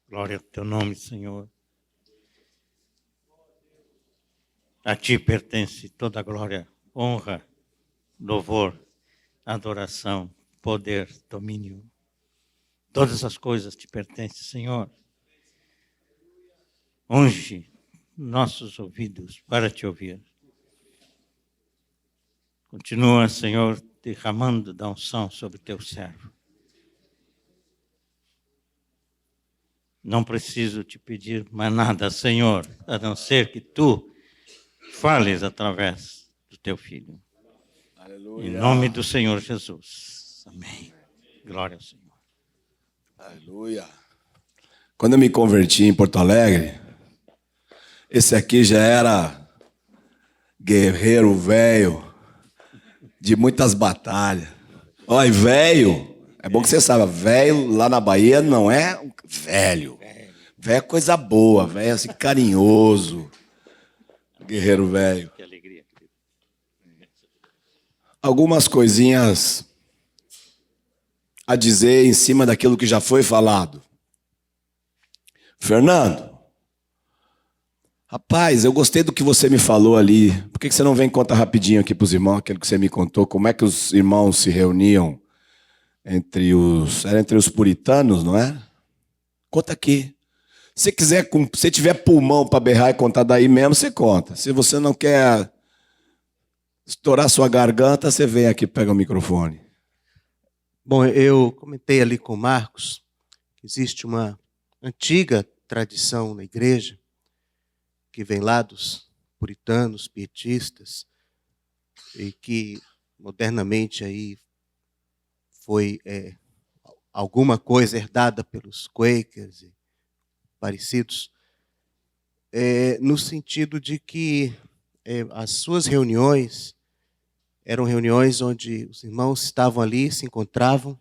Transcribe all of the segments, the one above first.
Glória ao teu nome, Senhor. A ti pertence toda a glória, honra, louvor, adoração, poder, domínio. Todas as coisas te pertencem, Senhor. Unge nossos ouvidos para te ouvir. Continua, Senhor, derramando da unção sobre teu servo. Não preciso te pedir mais nada, Senhor, a não ser que tu fales através do teu Filho. Aleluia. Em nome do Senhor Jesus. Amém. Glória ao Senhor. Aleluia. Quando eu me converti em Porto Alegre, esse aqui já era guerreiro velho, de muitas batalhas. Olha, velho, é bom que você saiba, velho lá na Bahia não é velho. Velho é coisa boa, velho assim, carinhoso. Guerreiro velho. Que alegria. Algumas coisinhas a dizer em cima daquilo que já foi falado. Fernando, rapaz, eu gostei do que você me falou ali. Por que você não vem contar rapidinho aqui para os irmãos aquilo que você me contou? Como é que os irmãos se reuniam entre os puritanos, não é? Conta aqui. Se quiser, se tiver pulmão para berrar e contar daí mesmo, você conta. Se você não quer estourar sua garganta, você vem aqui e pega o microfone. Bom, eu comentei ali com o Marcos que existe uma antiga tradição na igreja que vem lá dos puritanos, pietistas, e que modernamente aí foi alguma coisa herdada pelos Quakers e parecidos, no sentido de que as suas reuniões eram reuniões onde os irmãos estavam ali, se encontravam,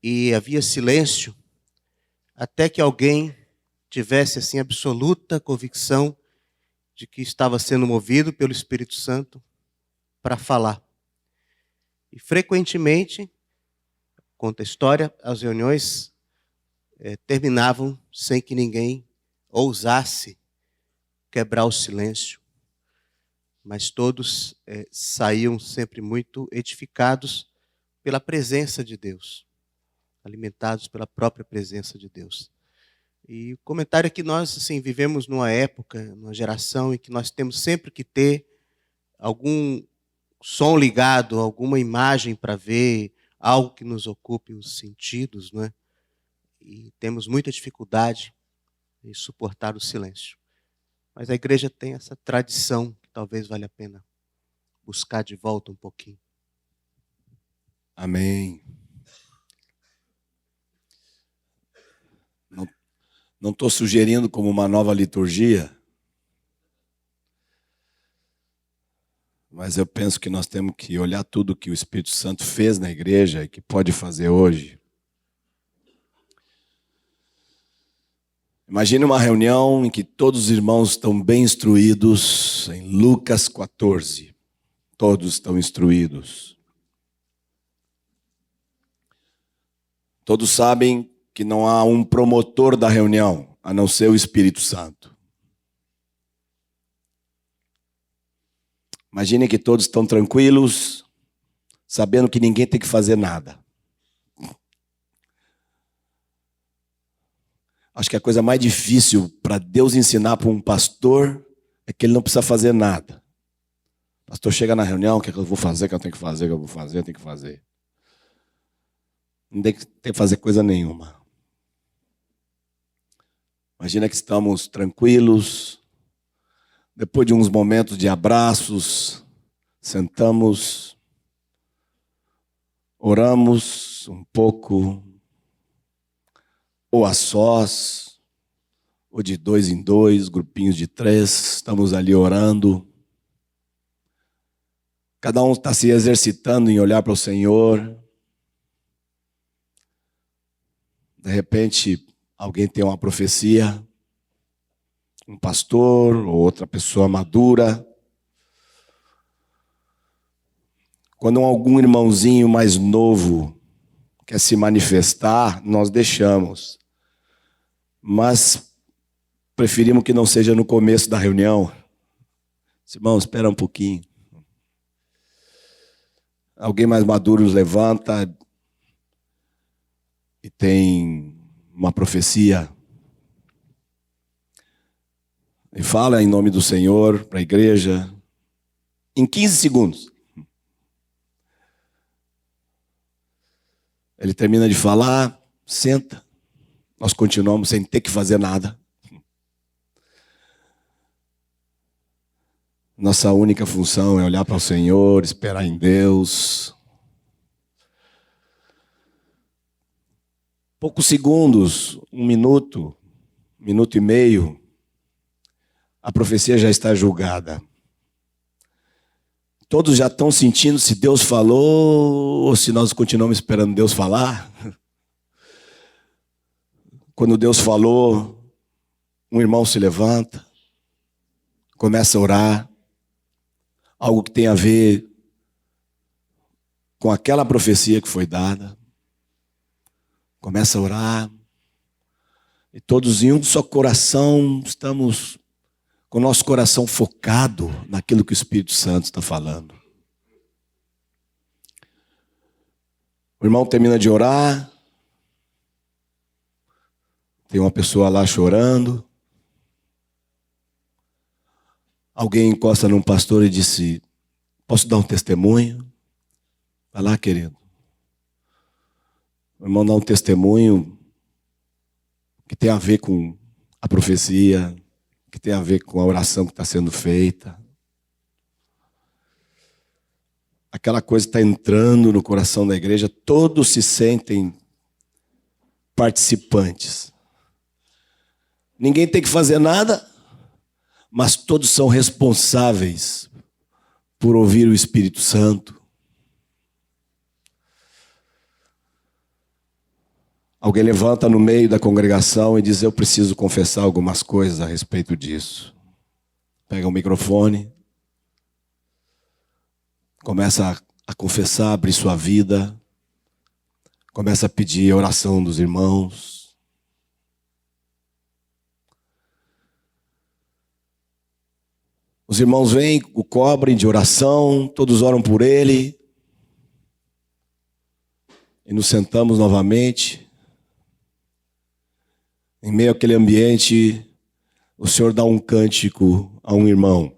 e havia silêncio, até que alguém tivesse assim absoluta convicção de que estava sendo movido pelo Espírito Santo para falar. E frequentemente, conta a história, as reuniões terminavam sem que ninguém ousasse quebrar o silêncio, mas todos saíam sempre muito edificados pela presença de Deus, alimentados pela própria presença de Deus. E o comentário é que nós assim, vivemos numa época, numa geração em que nós temos sempre que ter algum som ligado, alguma imagem para ver, algo que nos ocupe os sentidos, não é? E temos muita dificuldade em suportar o silêncio. Mas a igreja tem essa tradição que talvez valha a pena buscar de volta um pouquinho. Amém. Não estou sugerindo como uma nova liturgia, mas eu penso que nós temos que olhar tudo que o Espírito Santo fez na igreja e que pode fazer hoje. Imagine uma reunião em que todos os irmãos estão bem instruídos em Lucas 14. Todos estão instruídos. Todos sabem que não há um promotor da reunião, a não ser o Espírito Santo. Imagine que todos estão tranquilos, sabendo que ninguém tem que fazer nada. Acho que a coisa mais difícil para Deus ensinar para um pastor é que ele não precisa fazer nada. O pastor chega na reunião, o que eu vou fazer, o que eu tenho que fazer, o que eu vou fazer, eu tenho que fazer. Não tem que fazer coisa nenhuma. Imagina que estamos tranquilos, depois de uns momentos de abraços, sentamos, oramos um pouco, ou a sós, ou de 2 em 2, grupinhos de 3, estamos ali orando. Cada um está se exercitando em olhar para o Senhor. De repente, alguém tem uma profecia, um pastor ou outra pessoa madura. Quando algum irmãozinho mais novo quer se manifestar, nós deixamos. mas preferimos que não seja no começo da reunião. Irmão, espera um pouquinho. Alguém mais maduro levanta e tem uma profecia e fala em nome do Senhor para a igreja em 15 segundos. Ele termina de falar, senta. Nós continuamos sem ter que fazer nada. Nossa única função é olhar para o Senhor, esperar em Deus. Poucos segundos, 1 minuto, 1 minuto e meio, a profecia já está julgada. Todos já estão sentindo se Deus falou ou se nós continuamos esperando Deus falar. Quando Deus falou, um irmão se levanta, começa a orar. Algo que tem a ver com aquela profecia que foi dada. Começa a orar. E todos em um só coração, estamos com o nosso coração focado naquilo que o Espírito Santo está falando. O irmão termina de orar. Tem uma pessoa lá chorando. Alguém encosta num pastor e disse: posso dar um testemunho? Vai lá, querido. O irmão dá um testemunho que tem a ver com a profecia, que tem a ver com a oração que está sendo feita. Aquela coisa está entrando no coração da igreja, todos se sentem participantes. Ninguém tem que fazer nada, mas todos são responsáveis por ouvir o Espírito Santo. Alguém levanta no meio da congregação e diz: eu preciso confessar algumas coisas a respeito disso. Pega o microfone, começa a confessar, abrir sua vida, começa a pedir a oração dos irmãos. Os irmãos vêm, o cobrem de oração, todos oram por ele. E nos sentamos novamente. Em meio àquele ambiente, o Senhor dá um cântico a um irmão.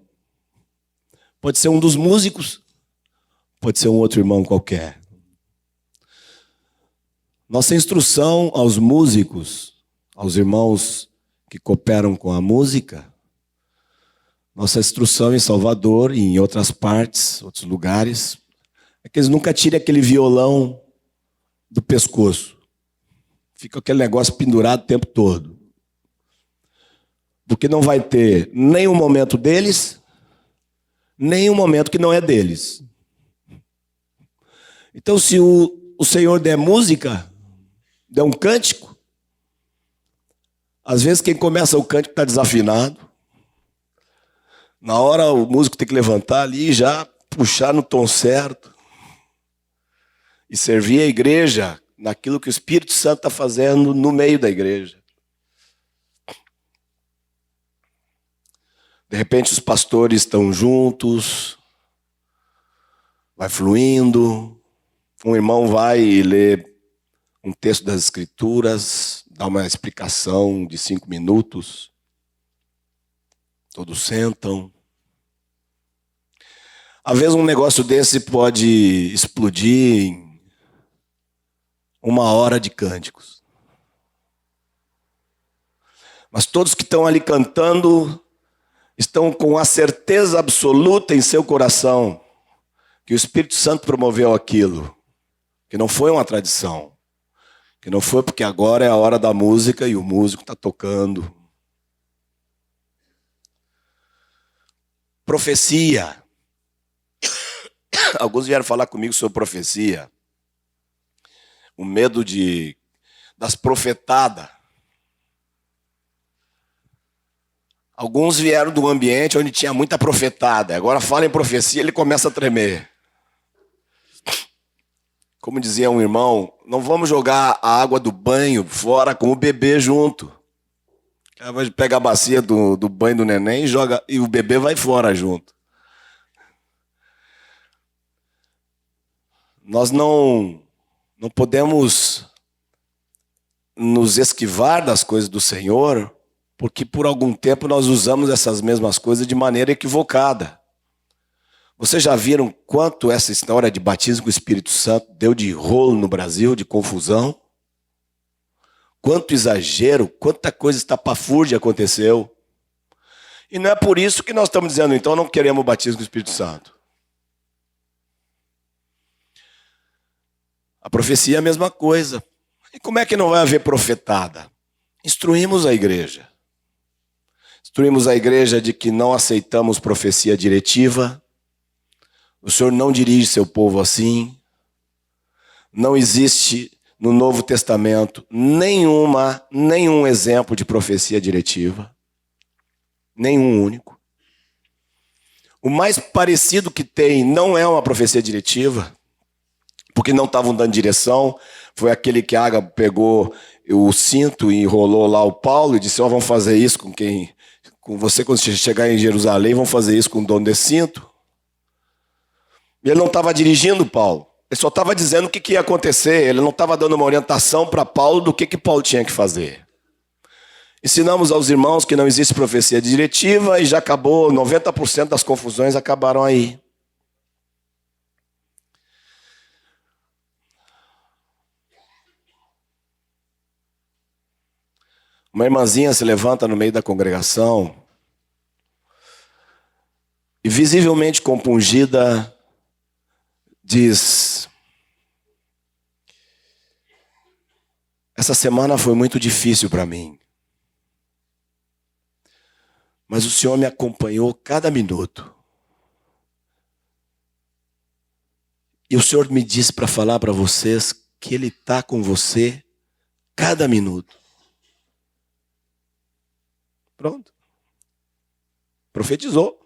Pode ser um dos músicos, pode ser um outro irmão qualquer. Nossa instrução aos músicos, aos irmãos que cooperam com a música, nossa instrução em Salvador e em outras partes, outros lugares, é que eles nunca tirem aquele violão do pescoço. Fica aquele negócio pendurado o tempo todo. Porque não vai ter nem um momento deles, nem um momento que não é deles. Então, se o Senhor der música, der um cântico, às vezes quem começa o cântico está desafinado. Na hora o músico tem que levantar ali e já puxar no tom certo. E servir a igreja naquilo que o Espírito Santo está fazendo no meio da igreja. De repente os pastores estão juntos, vai fluindo. Um irmão vai ler um texto das Escrituras, dá uma explicação de 5 minutos. Todos sentam. Às vezes um negócio desse pode explodir em 1 hora de cânticos. Mas todos que estão ali cantando estão com a certeza absoluta em seu coração que o Espírito Santo promoveu aquilo, que não foi uma tradição, que não foi porque agora é a hora da música e o músico está tocando. Profecia. Alguns vieram falar comigo sobre profecia. O medo das profetadas. Alguns vieram de um ambiente onde tinha muita profetada. Agora fala em profecia, ele começa a tremer. Como dizia um irmão, não vamos jogar a água do banho fora com o bebê junto. Ela vai pegar a bacia do banho do neném e joga, e o bebê vai fora junto. Nós não podemos nos esquivar das coisas do Senhor, porque por algum tempo nós usamos essas mesmas coisas de maneira equivocada. Vocês já viram quanto essa história de batismo com o Espírito Santo deu de rolo no Brasil, de confusão? Quanto exagero, quanta coisa estapafúrdia aconteceu. E não é por isso que nós estamos dizendo, então não queremos o batismo com o Espírito Santo. A profecia é a mesma coisa. E como é que não vai haver profetada? Instruímos a igreja. Instruímos a igreja de que não aceitamos profecia diretiva. O Senhor não dirige seu povo assim. Não existe no Novo Testamento nenhum exemplo de profecia diretiva. Nenhum único. O mais parecido que tem não é uma profecia diretiva, porque não estavam dando direção. Foi aquele que Ágabo pegou o cinto e enrolou lá o Paulo e disse, vamos fazer isso com você quando você chegar em Jerusalém, vamos fazer isso com o dono desse cinto. E ele não estava dirigindo Paulo. Ele só estava dizendo o que ia acontecer. Ele não estava dando uma orientação para Paulo do que Paulo tinha que fazer. Ensinamos aos irmãos que não existe profecia diretiva e já acabou, 90% das confusões acabaram aí. Uma irmãzinha se levanta no meio da congregação e visivelmente compungida diz: essa semana foi muito difícil para mim, mas o Senhor me acompanhou cada minuto. E o Senhor me disse para falar para vocês que Ele está com você cada minuto. Pronto. Profetizou.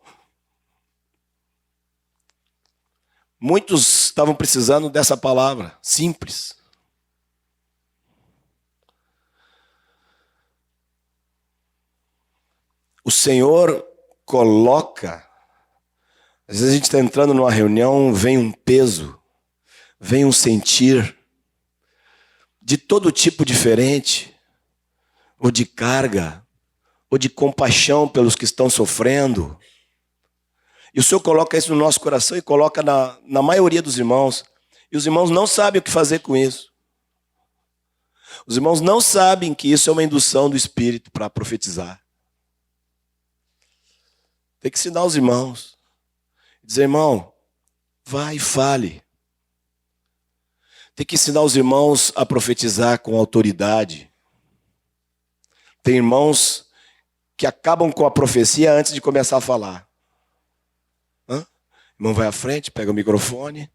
Muitos estavam precisando dessa palavra, simples. O Senhor coloca, às vezes a gente está entrando numa reunião, vem um peso, vem um sentir, de todo tipo diferente, ou de carga, ou de compaixão pelos que estão sofrendo. E o Senhor coloca isso no nosso coração e coloca na maioria dos irmãos. E os irmãos não sabem o que fazer com isso. Os irmãos não sabem que isso é uma indução do Espírito para profetizar. Tem que ensinar os irmãos. Dizer, irmão, vai e fale. Tem que ensinar os irmãos a profetizar com autoridade. Tem irmãos que acabam com a profecia antes de começar a falar. O irmão vai à frente, pega o microfone.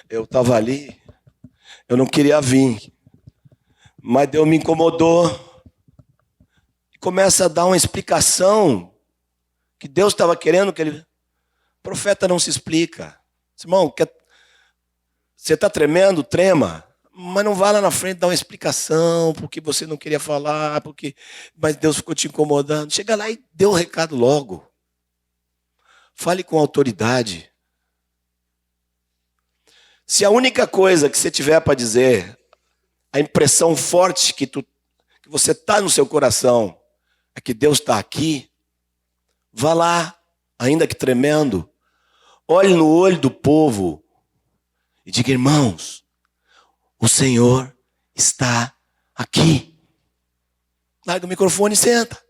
Eu estava ali, eu não queria vir, mas Deus me incomodou. E começa a dar uma explicação que Deus estava querendo que ele... O profeta não se explica. Irmão, você está tremendo? Trema. Mas não vá lá na frente dar uma explicação, porque você não queria falar, mas Deus ficou te incomodando. Chega lá e dê o recado logo. Fale com autoridade. Se a única coisa que você tiver para dizer, a impressão forte que você está no seu coração, é que Deus está aqui, vá lá, ainda que tremendo, olhe no olho do povo e diga, irmãos, o Senhor está aqui. Larga o microfone e senta.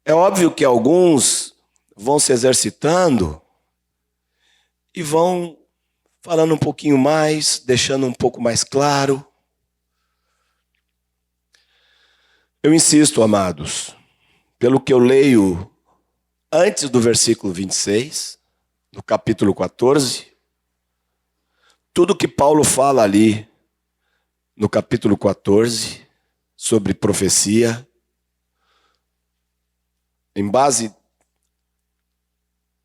É óbvio que alguns vão se exercitando e vão falando um pouquinho mais, deixando um pouco mais claro. Eu insisto, amados, pelo que eu leio antes do versículo 26, no capítulo 14, tudo que Paulo fala ali no capítulo 14 sobre profecia, em base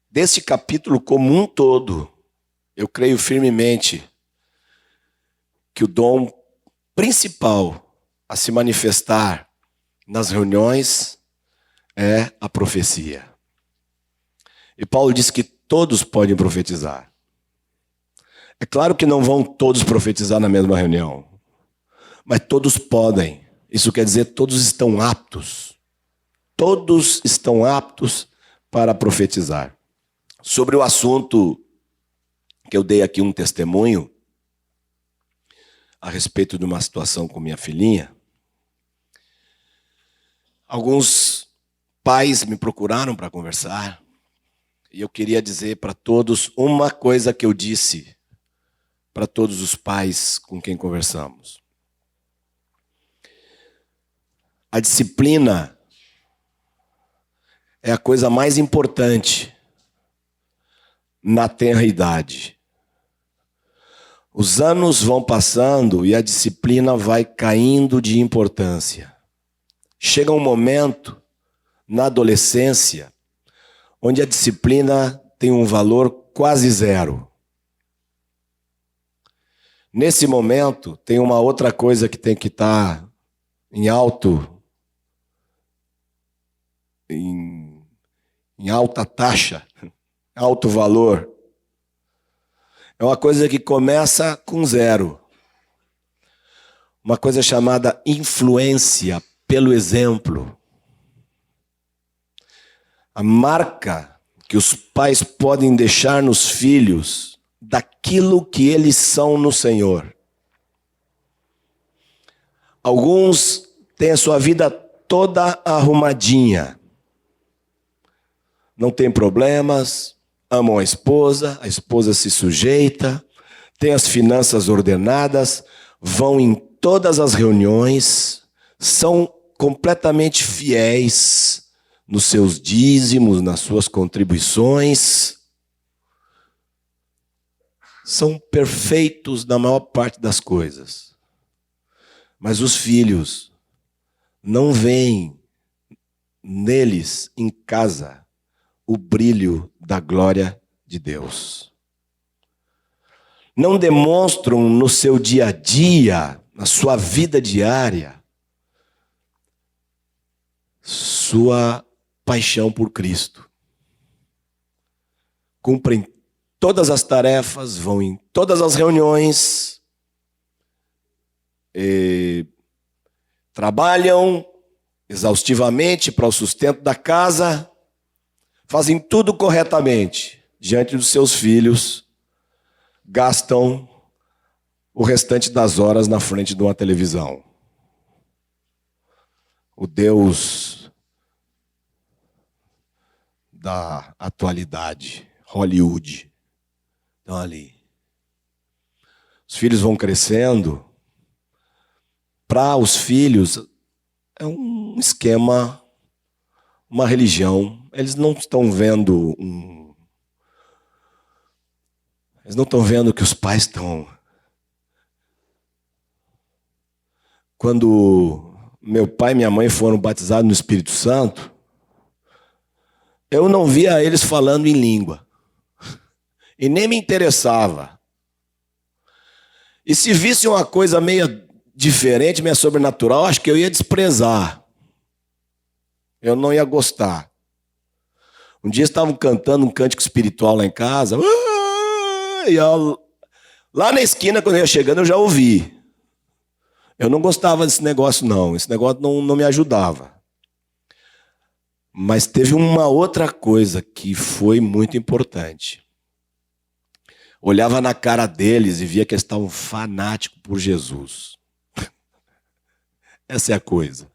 desse capítulo como um todo, eu creio firmemente que o dom principal a se manifestar nas reuniões é a profecia. E Paulo diz que todos podem profetizar. É claro que não vão todos profetizar na mesma reunião, mas todos podem. Isso quer dizer todos estão aptos. Todos estão aptos para profetizar. Sobre o assunto que eu dei aqui um testemunho a respeito de uma situação com minha filhinha, alguns pais me procuraram para conversar e eu queria dizer para todos uma coisa que eu disse para todos os pais com quem conversamos. A disciplina é a coisa mais importante na tenra idade. Os anos vão passando e a disciplina vai caindo de importância. Chega um momento na adolescência onde a disciplina tem um valor quase zero. Nesse momento, tem uma outra coisa que tem que estar em alta taxa, alto valor. É uma coisa que começa com zero. Uma coisa chamada influência pelo exemplo. A marca que os pais podem deixar nos filhos daquilo que eles são no Senhor. Alguns têm a sua vida toda arrumadinha. Não tem problemas, amam a esposa se sujeita, tem as finanças ordenadas, vão em todas as reuniões, são completamente fiéis nos seus dízimos, nas suas contribuições. São perfeitos na maior parte das coisas. Mas os filhos não veem neles, em casa, o brilho da glória de Deus. Não demonstram no seu dia a dia, na sua vida diária, sua paixão por Cristo. Cumprem todas as tarefas, vão em todas as reuniões, trabalham exaustivamente para o sustento da casa, fazem tudo corretamente diante dos seus filhos, gastam o restante das horas na frente de uma televisão. O Deus da atualidade, Hollywood, estão ali. Os filhos vão crescendo. Para os filhos, é um esquema, uma religião. Eles não estão vendo Eles não estão vendo que os pais estão. Quando meu pai e minha mãe foram batizados no Espírito Santo, eu não via eles falando em língua. E nem me interessava. E se visse uma coisa meio diferente, meio sobrenatural, acho que eu ia desprezar. Eu não ia gostar. Um dia estavam cantando um cântico espiritual lá em casa. E lá na esquina, quando eu ia chegando, eu já ouvi. Eu não gostava desse negócio, não. Esse negócio não me ajudava. Mas teve uma outra coisa que foi muito importante. Olhava na cara deles e via que eles estavam fanáticos por Jesus. Essa é a coisa.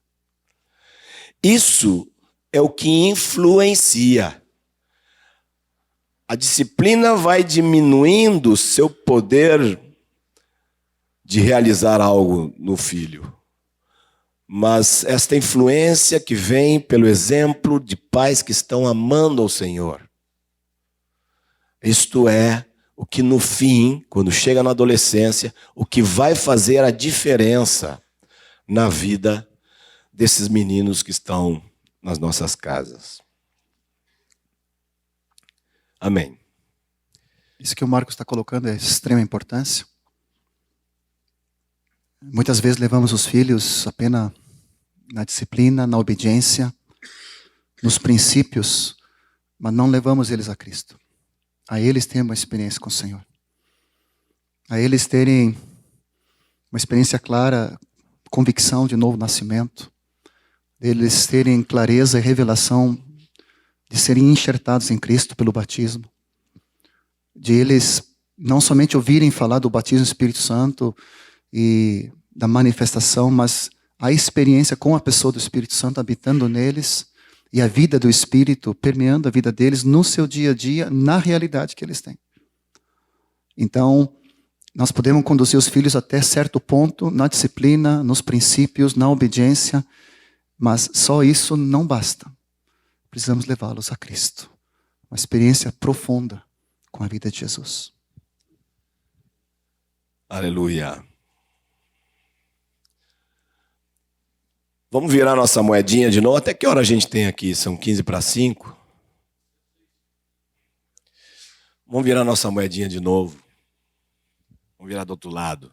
Isso é o que influencia. A disciplina vai diminuindo o seu poder de realizar algo no filho. Mas esta influência que vem pelo exemplo de pais que estão amando ao Senhor. Isto é o que no fim, quando chega na adolescência, o que vai fazer a diferença na vida desses meninos que estão nas nossas casas. Amém. Isso que o Marcos está colocando é de extrema importância. Muitas vezes levamos os filhos apenas na disciplina, na obediência, nos princípios, mas não levamos eles a Cristo. A eles terem uma experiência com o Senhor. A eles terem uma experiência clara, convicção de novo nascimento. Eles terem clareza e revelação de serem enxertados em Cristo pelo batismo. De eles não somente ouvirem falar do batismo do Espírito Santo e da manifestação, mas a experiência com a pessoa do Espírito Santo habitando neles e a vida do Espírito permeando a vida deles no seu dia a dia, na realidade que eles têm. Então, nós podemos conduzir os filhos até certo ponto, na disciplina, nos princípios, na obediência, mas só isso não basta. Precisamos levá-los a Cristo. Uma experiência profunda com a vida de Jesus. Aleluia. Vamos virar nossa moedinha de novo. Até que hora a gente tem aqui? São 4:45. Vamos virar nossa moedinha de novo. Vamos virar do outro lado.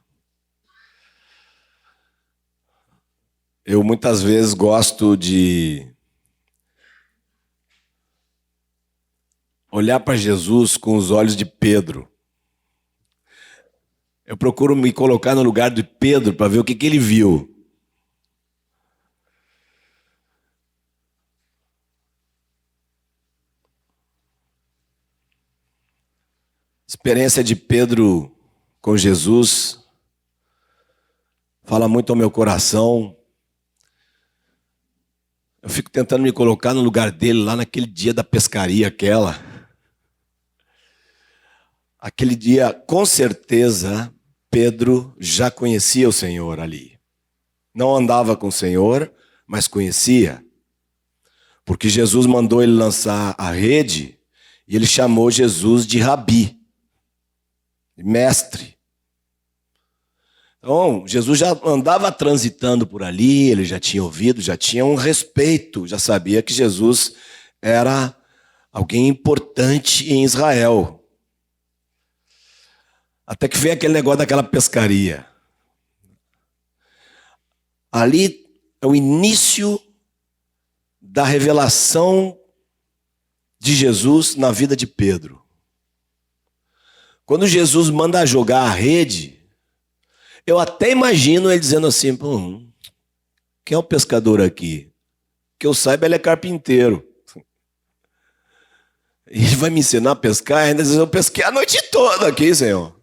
Eu muitas vezes gosto de olhar para Jesus com os olhos de Pedro. Eu procuro me colocar no lugar de Pedro para ver o que ele viu. A experiência de Pedro com Jesus fala muito ao meu coração. Eu fico tentando me colocar no lugar dele lá naquele dia da pescaria aquela. Aquele dia, com certeza, Pedro já conhecia o Senhor ali. Não andava com o Senhor, mas conhecia. Porque Jesus mandou ele lançar a rede e ele chamou Jesus de Rabi, de mestre. Então, Jesus já andava transitando por ali, ele já tinha ouvido, já tinha um respeito, já sabia que Jesus era alguém importante em Israel. Até que veio aquele negócio daquela pescaria. Ali é o início da revelação de Jesus na vida de Pedro. Quando Jesus manda jogar a rede, eu até imagino ele dizendo assim, quem é o pescador aqui? Que eu saiba, ele é carpinteiro. Ele vai me ensinar a pescar? Ainda diz, eu pesquei a noite toda aqui, Senhor.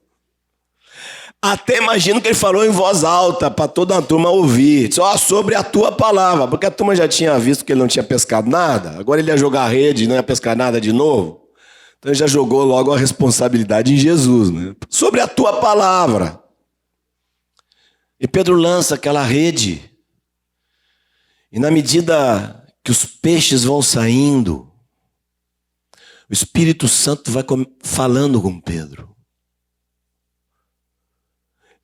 Até imagino que ele falou em voz alta para toda a turma ouvir. Só sobre a tua palavra. Porque a turma já tinha visto que ele não tinha pescado nada. Agora ele ia jogar a rede e não ia pescar nada de novo. Então ele já jogou logo a responsabilidade em Jesus, né? Sobre a tua palavra. E Pedro lança aquela rede. E na medida que os peixes vão saindo, o Espírito Santo vai falando com Pedro.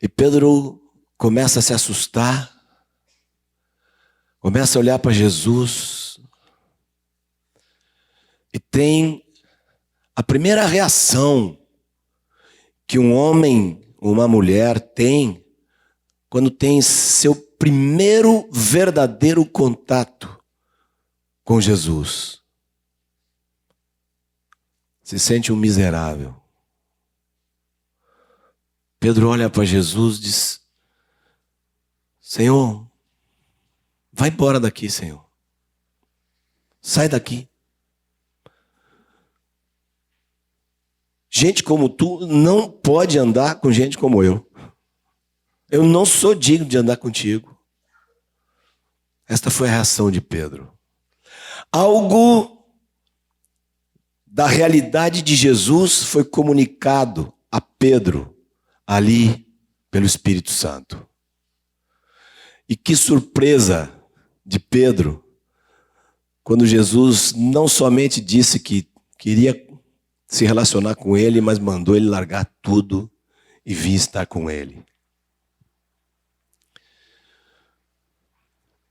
E Pedro começa a se assustar, começa a olhar para Jesus e tem a primeira reação que um homem ou uma mulher tem quando tem seu primeiro verdadeiro contato com Jesus. Se sente um miserável. Pedro olha para Jesus e diz, Senhor, vai embora daqui, Senhor. Sai daqui. Gente como tu não pode andar com gente como eu. Eu não sou digno de andar contigo. Esta foi a reação de Pedro. Algo da realidade de Jesus foi comunicado a Pedro ali pelo Espírito Santo. E que surpresa de Pedro, quando Jesus não somente disse que queria se relacionar com ele, mas mandou ele largar tudo e vir estar com ele.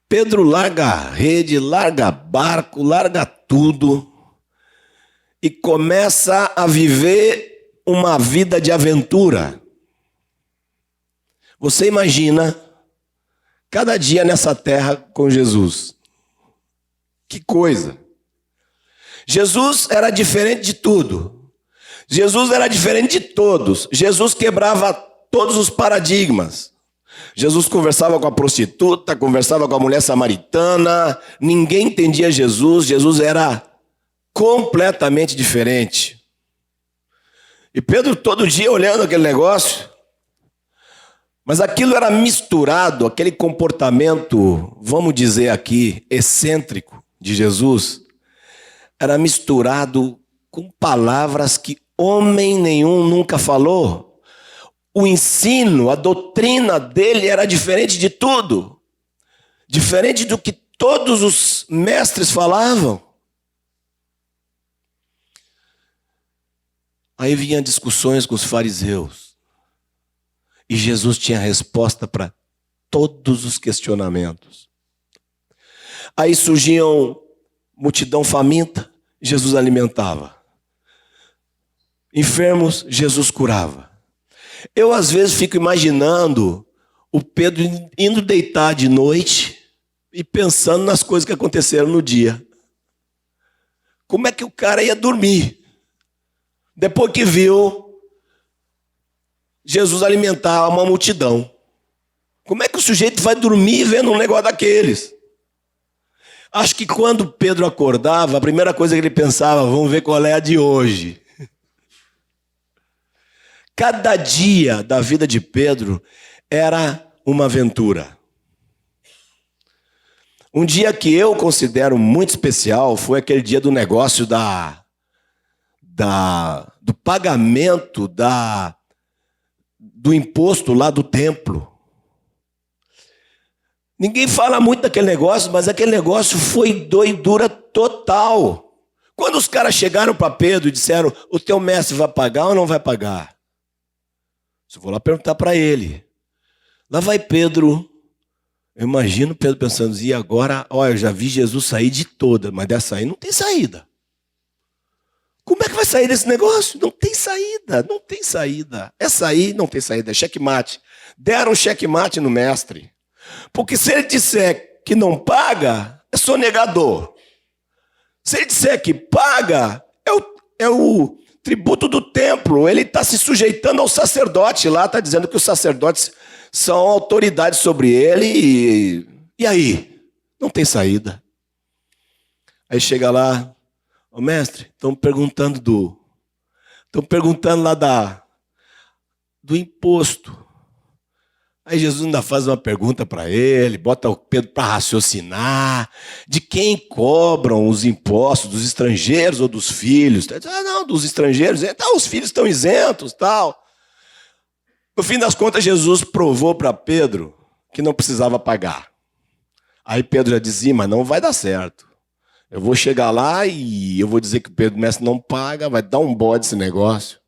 Pedro larga a rede, larga barco, larga tudo e começa a viver uma vida de aventura. Você imagina cada dia nessa terra com Jesus. Que coisa! Jesus era diferente de tudo. Jesus era diferente de todos. Jesus quebrava todos os paradigmas. Jesus conversava com a prostituta, conversava com a mulher samaritana. Ninguém entendia Jesus. Jesus era completamente diferente. E Pedro todo dia olhando aquele negócio. Mas aquilo era misturado, aquele comportamento, vamos dizer aqui, excêntrico de Jesus, era misturado com palavras que homem nenhum nunca falou. O ensino, a doutrina dele era diferente de tudo. Diferente do que todos os mestres falavam. Aí vinham discussões com os fariseus. E Jesus tinha resposta para todos os questionamentos. Aí surgiam multidão faminta, Jesus alimentava. Enfermos, Jesus curava. Eu às vezes fico imaginando o Pedro indo deitar de noite e pensando nas coisas que aconteceram no dia. Como é que o cara ia dormir? Depois que viu Jesus alimentar uma multidão. Como é que o sujeito vai dormir vendo um negócio daqueles? Acho que quando Pedro acordava, a primeira coisa que ele pensava, vamos ver qual é a de hoje. Cada dia da vida de Pedro era uma aventura. Um dia que eu considero muito especial foi aquele dia do negócio do pagamento do imposto lá do templo. Ninguém fala muito daquele negócio, mas aquele negócio foi doidura total. Quando os caras chegaram para Pedro e disseram, o teu mestre vai pagar ou não vai pagar? Eu vou lá perguntar para ele. Lá vai Pedro. Eu imagino Pedro pensando, e agora, olha, eu já vi Jesus sair de toda, mas dessa aí não tem saída. Como é que vai sair desse negócio? Não tem saída, não tem saída. Essa aí não tem saída, é checkmate. Deram checkmate no mestre. Porque se ele disser que não paga, é sonegador. Se ele disser que paga, é o tributo do templo. Ele está se sujeitando ao sacerdote lá, está dizendo que os sacerdotes são autoridades sobre ele. E aí? Não tem saída. Aí chega lá, ô mestre, estão perguntando lá do imposto. Aí Jesus ainda faz uma pergunta para ele, bota o Pedro para raciocinar, de quem cobram os impostos, dos estrangeiros ou dos filhos? Ah, não, dos estrangeiros, então os filhos estão isentos, tal. No fim das contas, Jesus provou para Pedro que não precisava pagar. Aí Pedro já dizia, mas não vai dar certo. Eu vou chegar lá e eu vou dizer que o Pedro mestre não paga, vai dar um bode esse negócio.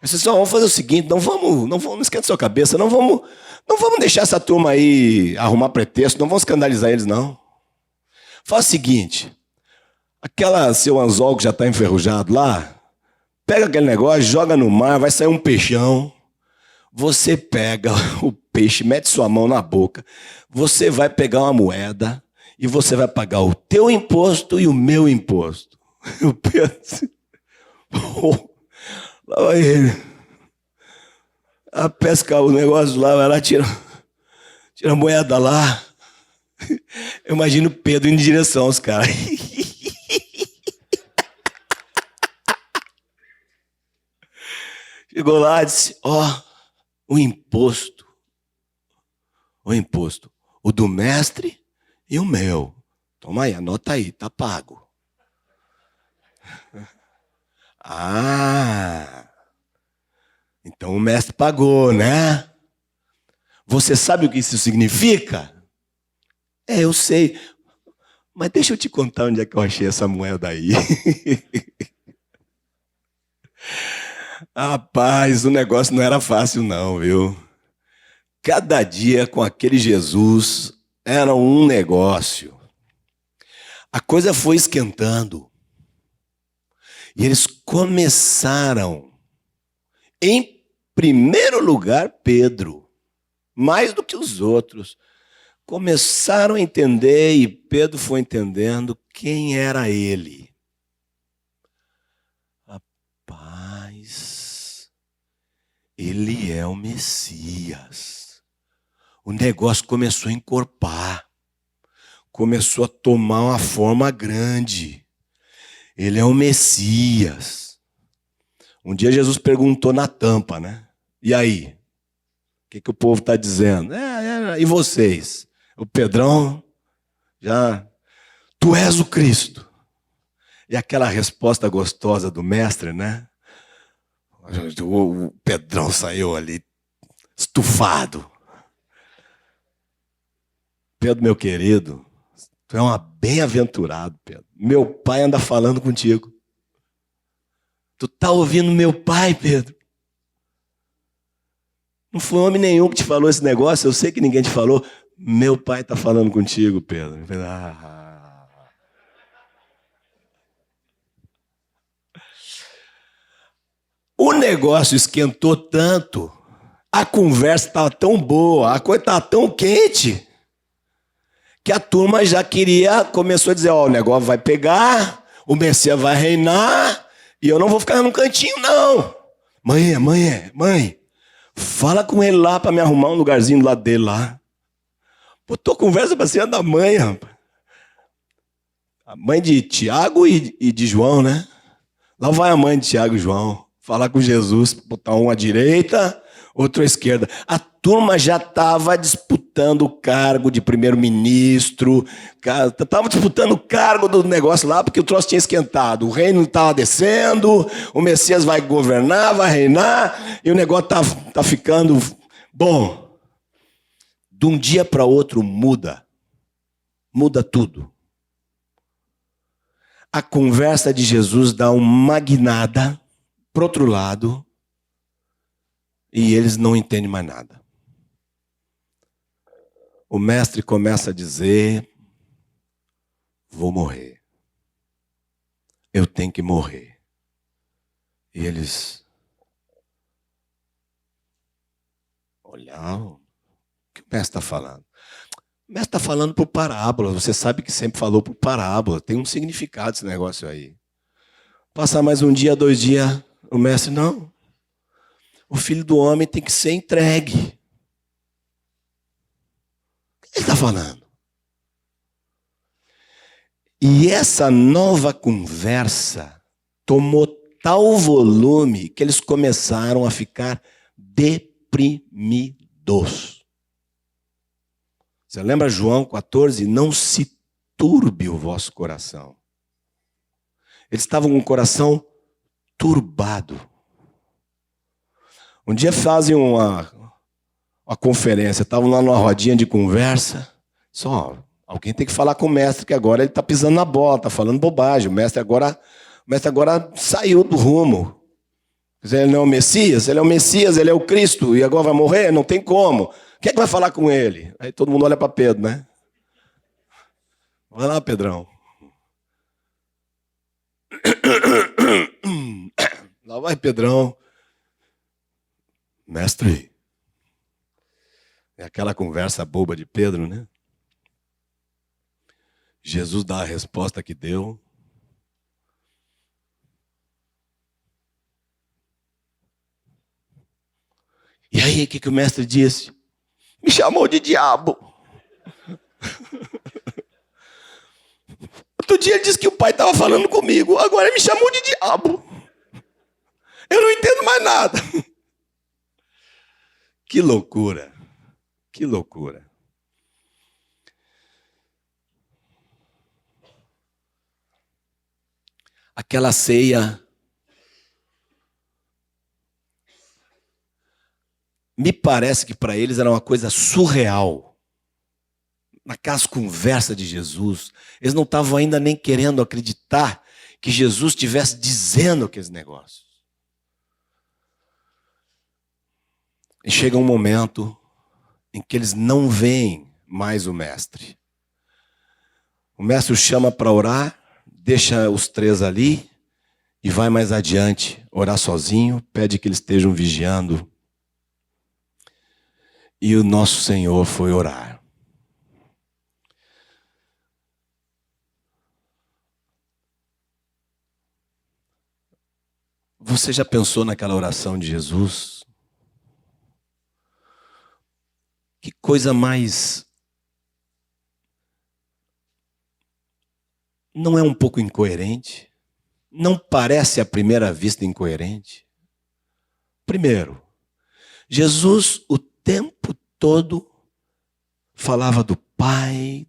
Eu disse, vamos fazer o seguinte, não esquenta sua cabeça, não vamos deixar essa turma aí arrumar pretexto, não vamos escandalizar eles, não. Faz o seguinte, aquela seu anzol que já está enferrujado lá, pega aquele negócio, joga no mar, vai sair um peixão. Você pega o peixe, mete sua mão na boca, você vai pegar uma moeda e você vai pagar o teu imposto e o meu imposto. Eu penso, lá vai ele. A pesca, o negócio lá, vai lá, tira a moeda lá. Eu imagino Pedro indo em direção aos caras. Chegou lá e disse, o imposto, o do mestre e o meu. Toma aí, anota aí, tá pago. Então o mestre pagou, né? Você sabe o que isso significa? Eu sei. Mas deixa eu te contar onde é que eu achei essa moeda aí. Rapaz, o negócio não era fácil não, viu? Cada dia com aquele Jesus era um negócio. A coisa foi esquentando. E eles começaram, em primeiro lugar, Pedro. mais do que os outros. Começaram a entender e Pedro foi entendendo quem era ele. Rapaz, ele é o Messias. O negócio começou a encorpar. Começou a tomar uma forma grande. Ele é o Messias. Um dia Jesus perguntou na tampa, né? E aí? O que o povo está dizendo? E vocês? O Pedrão já... Tu és o Cristo. E aquela resposta gostosa do mestre, né? O Pedrão saiu ali estufado. Pedro, meu querido, tu é um bem-aventurado, Pedro. Meu pai anda falando contigo. Tu tá ouvindo meu pai, Pedro? Não foi homem nenhum que te falou esse negócio, eu sei que ninguém te falou. Meu pai está falando contigo, Pedro. O negócio esquentou tanto, a conversa estava tão boa, a coisa estava tão quente, que a turma já começou a dizer, ó, o negócio vai pegar, o Messias vai reinar, e eu não vou ficar num cantinho, não. Mãe, fala com ele lá para me arrumar um lugarzinho do lado dele lá. Botou conversa para cima da mãe, rapaz. A mãe de Tiago e de João, né? Lá vai a mãe de Tiago e João. Falar com Jesus, botar um à direita, outro à esquerda. A turma já estava disputando o cargo de primeiro-ministro. Estava disputando o cargo do negócio lá, porque o troço tinha esquentado. O reino estava descendo, o Messias vai governar, vai reinar, e o negócio tá ficando bom. De um dia para outro muda tudo. A conversa de Jesus dá uma guinada para o outro lado e eles não entendem mais nada. O mestre começa a dizer, vou morrer. Eu tenho que morrer. E eles olhavam. O que o mestre está falando? O mestre está falando por parábola. Você sabe que sempre falou por parábola. Tem um significado esse negócio aí. Passar mais um dia, 2 dias, o mestre, não. O filho do homem tem que ser entregue. O que ele está falando? E essa nova conversa tomou tal volume que eles começaram a ficar deprimidos. Você lembra João 14? Não se turbe o vosso coração. Eles estavam com o coração turbado. Um dia fazem uma conferência, estavam lá numa rodinha de conversa. Só, alguém tem que falar com o mestre, que agora ele está pisando na bola, está falando bobagem. O mestre agora saiu do rumo. Ele não é o Messias, ele é o Cristo, e agora vai morrer? Não tem como. Quem é que vai falar com ele? Aí todo mundo olha para Pedro, né? Vai lá, Pedrão. Lá vai Pedrão. Mestre. É aquela conversa boba de Pedro, né? Jesus dá a resposta que deu. E aí, o que o mestre disse? Me chamou de diabo. Outro dia ele disse que o pai estava falando comigo. Agora ele me chamou de diabo. Eu não entendo mais nada. Que loucura. Que loucura. Aquela ceia me parece que para eles era uma coisa surreal. Naquelas conversas de Jesus, eles não estavam ainda nem querendo acreditar que Jesus estivesse dizendo aqueles negócios. E chega um momento em que eles não veem mais o mestre. O mestre o chama para orar, deixa os 3 ali e vai mais adiante orar sozinho, pede que eles estejam vigiando. E o nosso Senhor foi orar. Você já pensou naquela oração de Jesus? Que coisa mais... Não é um pouco incoerente? Não parece à primeira vista incoerente? Primeiro, Jesus o tempo todo falava do Pai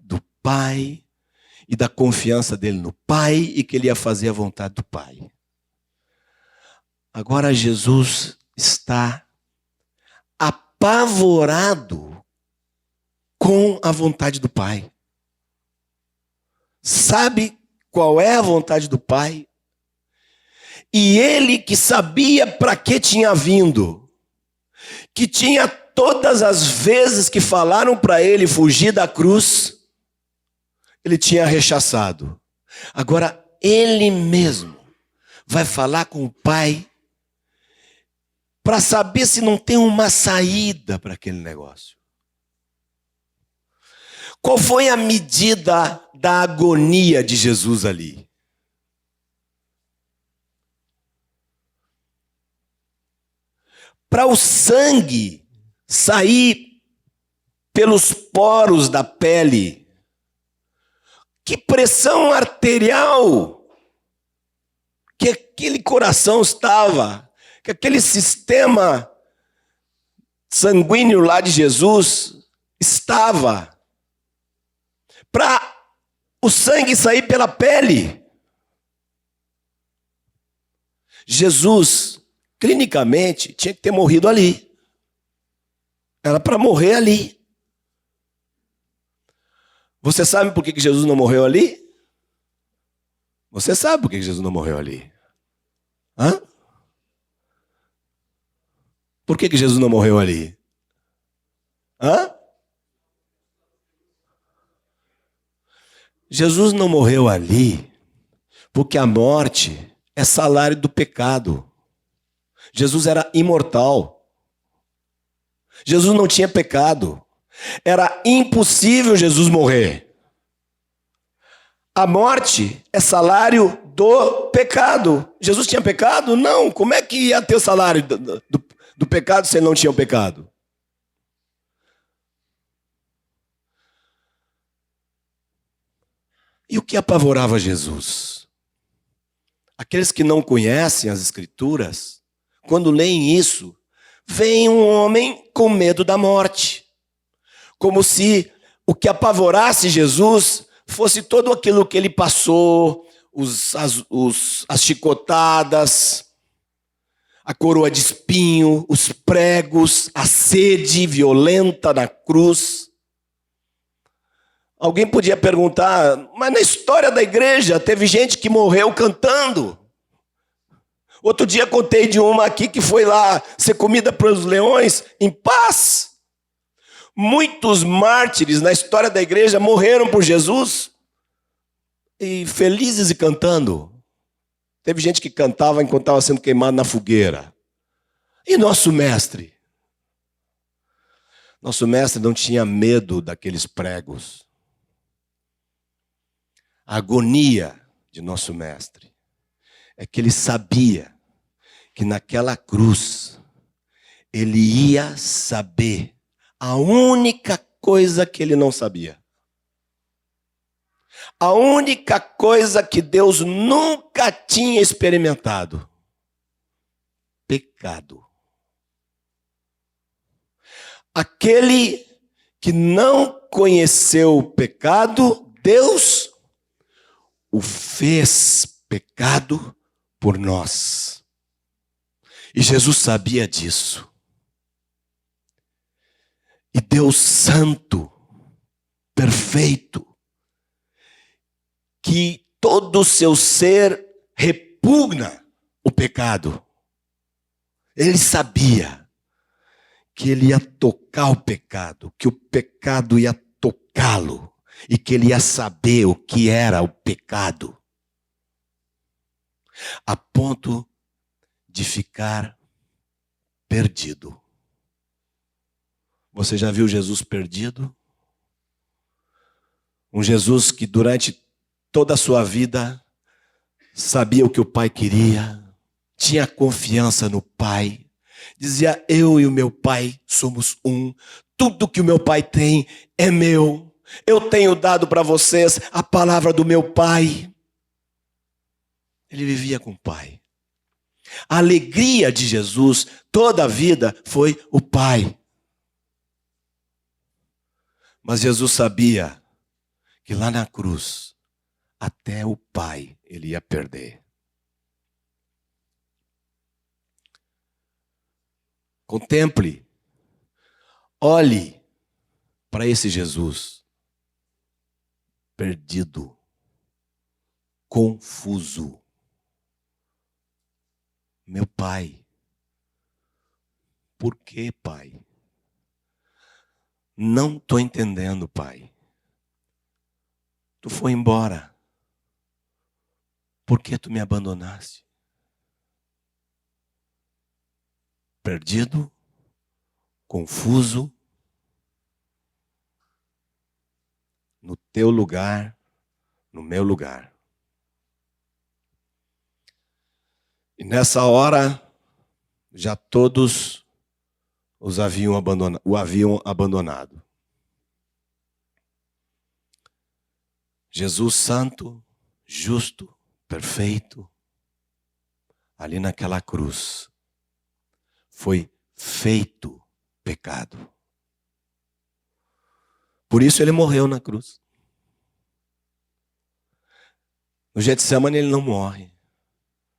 e da confiança dele no Pai e que ele ia fazer a vontade do Pai. Agora Jesus está apavorado com a vontade do Pai. Sabe qual é a vontade do Pai? E ele que sabia para que tinha vindo, que tinha todas as vezes que falaram para ele fugir da cruz, ele tinha rechaçado. Agora ele mesmo vai falar com o Pai para saber se não tem uma saída para aquele negócio. Qual foi a medida da agonia de Jesus ali? Para o sangue sair pelos poros da pele, que pressão arterial que aquele coração estava, que aquele sistema sanguíneo lá de Jesus estava, para o sangue sair pela pele. Jesus, clinicamente, tinha que ter morrido ali. Era para morrer ali. Você sabe por que Jesus não morreu ali? Você sabe por que Jesus não morreu ali? Hã? Por que Jesus não morreu ali? Hã? Jesus não morreu ali porque a morte é salário do pecado. Jesus era imortal. Jesus não tinha pecado. Era impossível Jesus morrer. A morte é salário do pecado. Jesus tinha pecado? Não. Como é que ia ter o salário do pecado se ele não tinha o pecado? E o que apavorava Jesus? Aqueles que não conhecem as Escrituras, quando leem isso, veem um homem com medo da morte. Como se o que apavorasse Jesus fosse todo aquilo que ele passou, as chicotadas, a coroa de espinho, os pregos, a sede violenta na cruz. Alguém podia perguntar, mas na história da igreja teve gente que morreu cantando. Outro dia contei de uma aqui que foi lá ser comida pelos leões em paz. Muitos mártires na história da igreja morreram por Jesus e felizes e cantando. Teve gente que cantava enquanto estava sendo queimado na fogueira. E nosso mestre? Nosso mestre não tinha medo daqueles pregos. A agonia de nosso mestre é que ele sabia que naquela cruz ele ia saber a única coisa que ele não sabia. A única coisa que Deus nunca tinha experimentado. Pecado. Aquele que não conheceu o pecado, Deus o fez pecado por nós. E Jesus sabia disso. E Deus santo, perfeito, que todo o seu ser repugna o pecado. Ele sabia que ele ia tocar o pecado, que o pecado ia tocá-lo. E que ele ia saber o que era o pecado, a ponto de ficar perdido. Você já viu Jesus perdido? Um Jesus que durante toda a sua vida sabia o que o Pai queria, tinha confiança no Pai, dizia: eu e o meu Pai somos um, tudo que o meu Pai tem é meu, eu tenho dado para vocês a palavra do meu Pai. Ele vivia com o Pai. A alegria de Jesus toda a vida foi o Pai. Mas Jesus sabia que lá na cruz, até o Pai ele ia perder. Contemple, olhe para esse Jesus perdido, confuso. Meu Pai, por que, Pai? Não estou entendendo, Pai. Tu foi embora. Por que tu me abandonaste? Perdido, confuso, no teu lugar, no meu lugar. E nessa hora, já todos o haviam abandonado. Jesus santo, justo, perfeito, ali naquela cruz, foi feito pecado. Por isso ele morreu na cruz. No Getsemane ele não morre,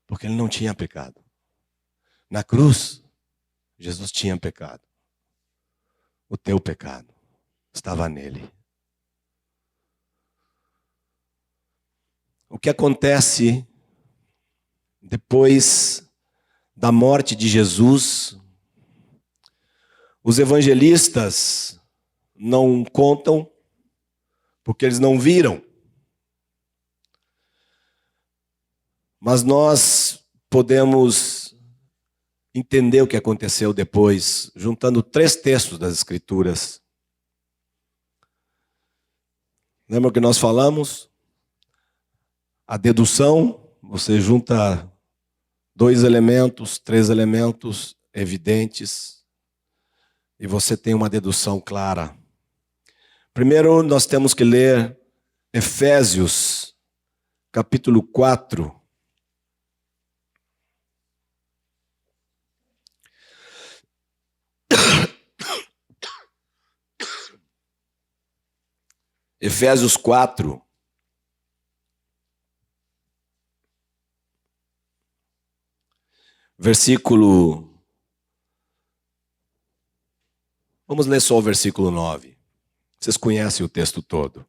porque ele não tinha pecado. Na cruz, Jesus tinha pecado. O teu pecado estava nele. O que acontece depois da morte de Jesus, os evangelistas não contam, porque eles não viram. Mas nós podemos entender o que aconteceu depois, juntando 3 textos das Escrituras. Lembra que nós falamos? A dedução, você junta 2 elementos, 3 elementos evidentes, e você tem uma dedução clara. Primeiro, nós temos que ler Efésios, capítulo 4. Efésios 4. Versículo... Vamos ler só o versículo 9. Vocês conhecem o texto todo.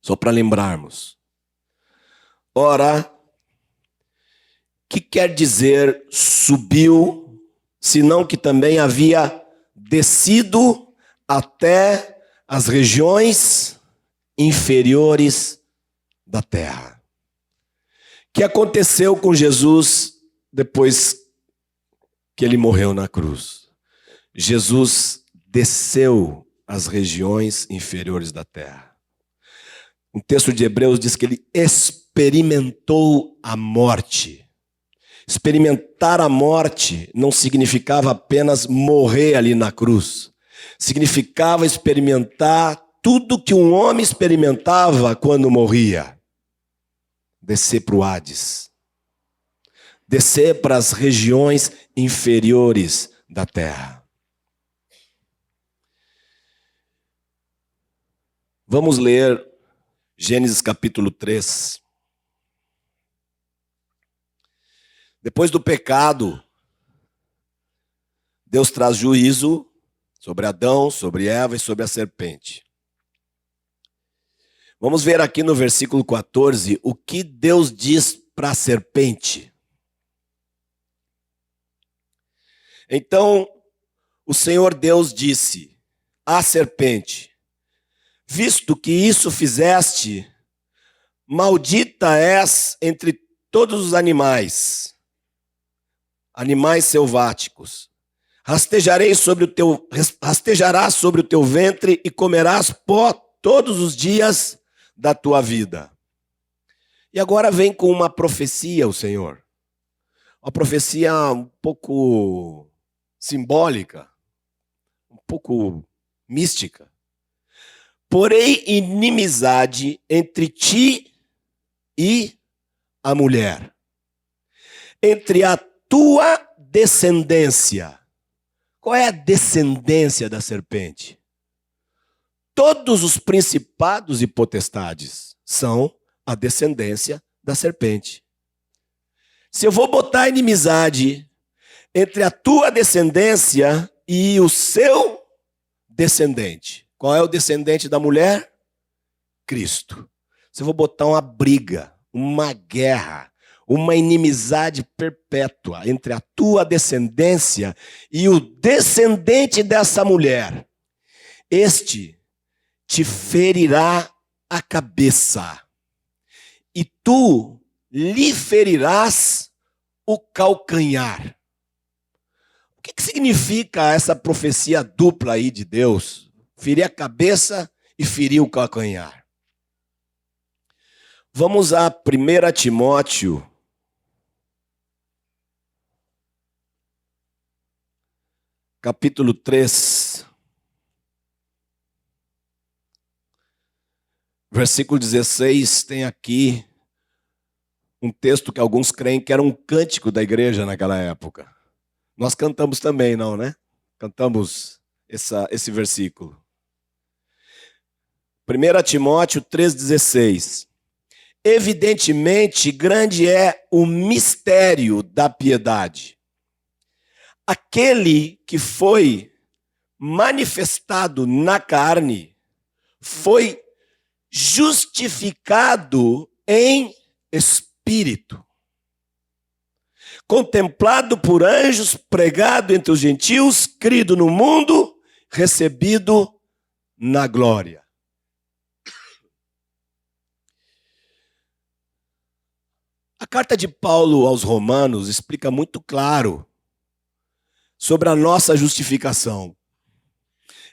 Só para lembrarmos. Ora, que quer dizer subiu, senão que também havia descido até as regiões inferiores da terra. O que aconteceu com Jesus depois que ele morreu na cruz? Jesus desceu às regiões inferiores da terra. O texto de Hebreus diz que ele experimentou a morte. Experimentar a morte não significava apenas morrer ali na cruz. Significava experimentar tudo que um homem experimentava quando morria. Descer para o Hades. Descer para as regiões inferiores da terra. Vamos ler Gênesis capítulo 3. Depois do pecado, Deus traz juízo sobre Adão, sobre Eva e sobre a serpente. Vamos ver aqui no versículo 14 o que Deus diz para a serpente. Então, o Senhor Deus disse à serpente: visto que isso fizeste, maldita és entre todos os animais selváticos. rastejarás sobre o teu ventre e comerás pó todos os dias da tua vida. E agora vem com uma profecia o Senhor. Uma profecia um pouco simbólica, um pouco mística. Porém, inimizade entre ti e a mulher, entre a tua descendência. Qual é a descendência da serpente? Todos os principados e potestades são a descendência da serpente. Se eu vou botar inimizade entre a tua descendência e o seu descendente, qual é o descendente da mulher? Cristo. Se eu vou botar uma briga, uma guerra, uma inimizade perpétua entre a tua descendência e o descendente dessa mulher, este te ferirá a cabeça e tu lhe ferirás o calcanhar. O que significa essa profecia dupla aí de Deus? Ferir a cabeça e ferir o calcanhar. Vamos a 1 Timóteo, capítulo 3, versículo 16, tem aqui um texto que alguns creem que era um cântico da igreja naquela época. Nós cantamos também, não, né? Cantamos esse versículo. 1 Timóteo 3,16. Evidentemente, grande é o mistério da piedade. Aquele que foi manifestado na carne foi justificado em espírito, contemplado por anjos, pregado entre os gentios, crido no mundo, recebido na glória. A carta de Paulo aos Romanos explica muito claro sobre a nossa justificação.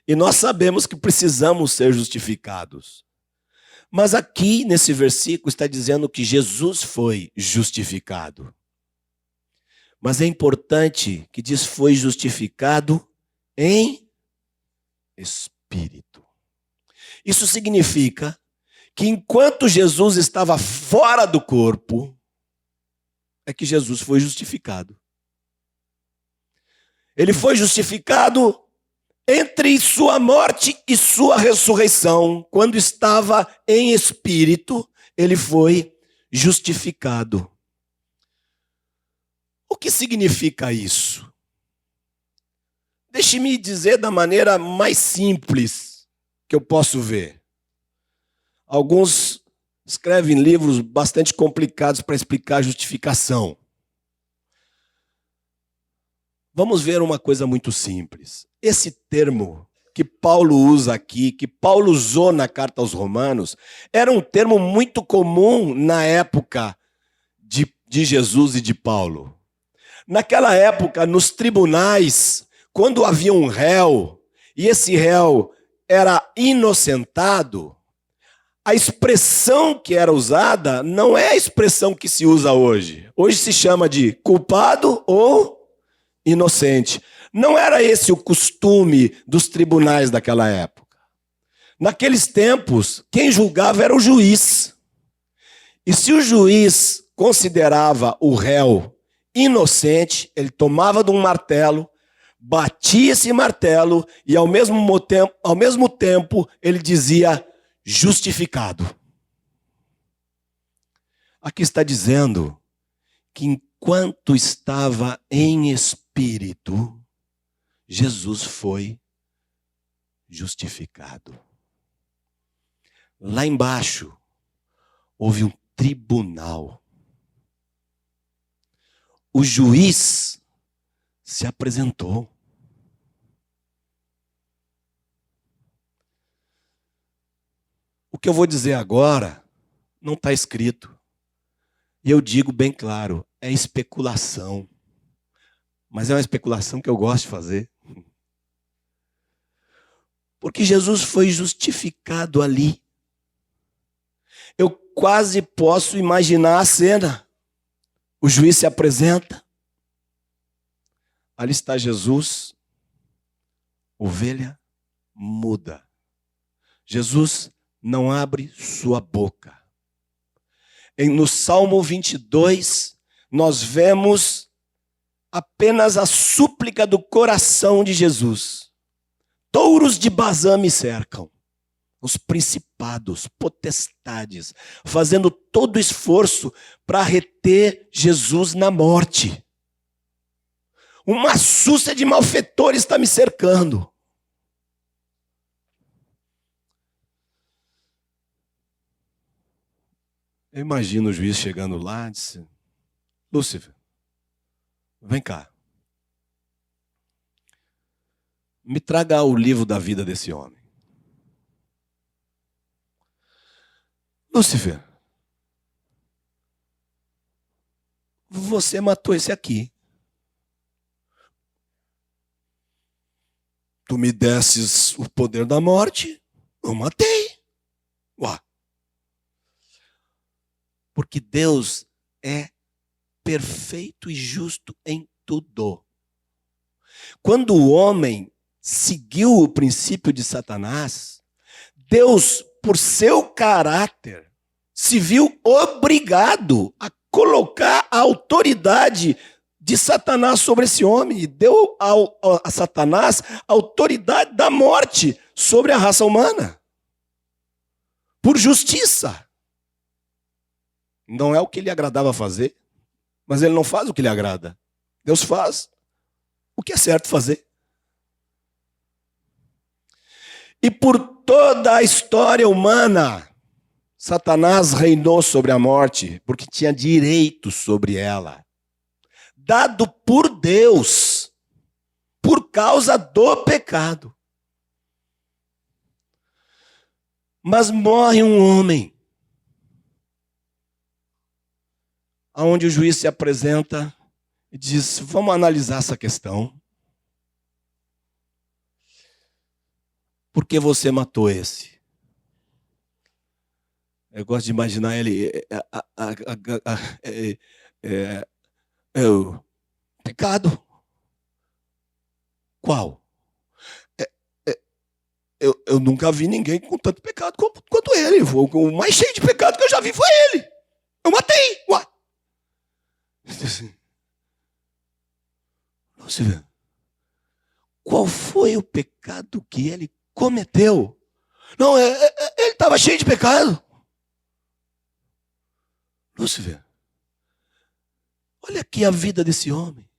E nós sabemos que precisamos ser justificados. Mas aqui, nesse versículo, está dizendo que Jesus foi justificado. Mas é importante que diz foi justificado em espírito. Isso significa que enquanto Jesus estava fora do corpo, é que Jesus foi justificado. Ele foi justificado entre sua morte e sua ressurreição. Quando estava em espírito, ele foi justificado. O que significa isso? Deixe-me dizer da maneira mais simples que eu posso ver. Alguns escrevem livros bastante complicados para explicar a justificação. Vamos ver uma coisa muito simples. Esse termo que Paulo usa aqui, que Paulo usou na carta aos Romanos, era um termo muito comum na época de Jesus e de Paulo. Naquela época, nos tribunais, quando havia um réu, e esse réu era inocentado, a expressão que era usada não é a expressão que se usa hoje. Hoje se chama de culpado ou inocente. Não era esse o costume dos tribunais daquela época. Naqueles tempos, quem julgava era o juiz. E se o juiz considerava o réu inocente, ele tomava de um martelo, batia esse martelo e ao mesmo tempo ele dizia justificado. Aqui está dizendo que enquanto estava em espírito, Jesus foi justificado. Lá embaixo, houve um tribunal. O juiz se apresentou. O que eu vou dizer agora não está escrito. E eu digo bem claro, é especulação. mas é uma especulação que eu gosto de fazer. Porque Jesus foi justificado ali. Eu quase posso imaginar a cena. O juiz se apresenta. Ali está Jesus, ovelha muda. Jesus não abre sua boca. No Salmo 22, nós vemos apenas a súplica do coração de Jesus. Touros de Bazã me cercam, os principados, potestades, fazendo todo o esforço para reter Jesus na morte. Uma súcia de malfeitores está me cercando. Eu imagino o juiz chegando lá e disse: Lúcifer, vem cá. Me traga o livro da vida desse homem. Lúcifer, você matou esse aqui. Tu me desses o poder da morte, eu matei. Ué. Porque Deus é perfeito e justo em tudo. Quando o homem seguiu o princípio de Satanás, Deus, por seu caráter, se viu obrigado a colocar a autoridade de Satanás sobre esse homem e deu a Satanás a autoridade da morte sobre a raça humana. Por justiça. Não é o que lhe agradava fazer, mas ele não faz o que lhe agrada. Deus faz o que é certo fazer. E por toda a história humana, Satanás reinou sobre a morte, porque tinha direito sobre ela, dado por Deus, por causa do pecado. Mas morre um homem, aonde o juiz se apresenta e diz: vamos analisar essa questão. Por que você matou esse? Eu gosto de imaginar ele... pecado. Qual? Eu nunca vi ninguém com tanto pecado quanto ele. O mais cheio de pecado que eu já vi foi ele. Eu matei. Ué. Você vê? Qual foi o pecado que ele cometeu? Não, ele estava cheio de pecado. Lúcifer, olha aqui a vida desse homem.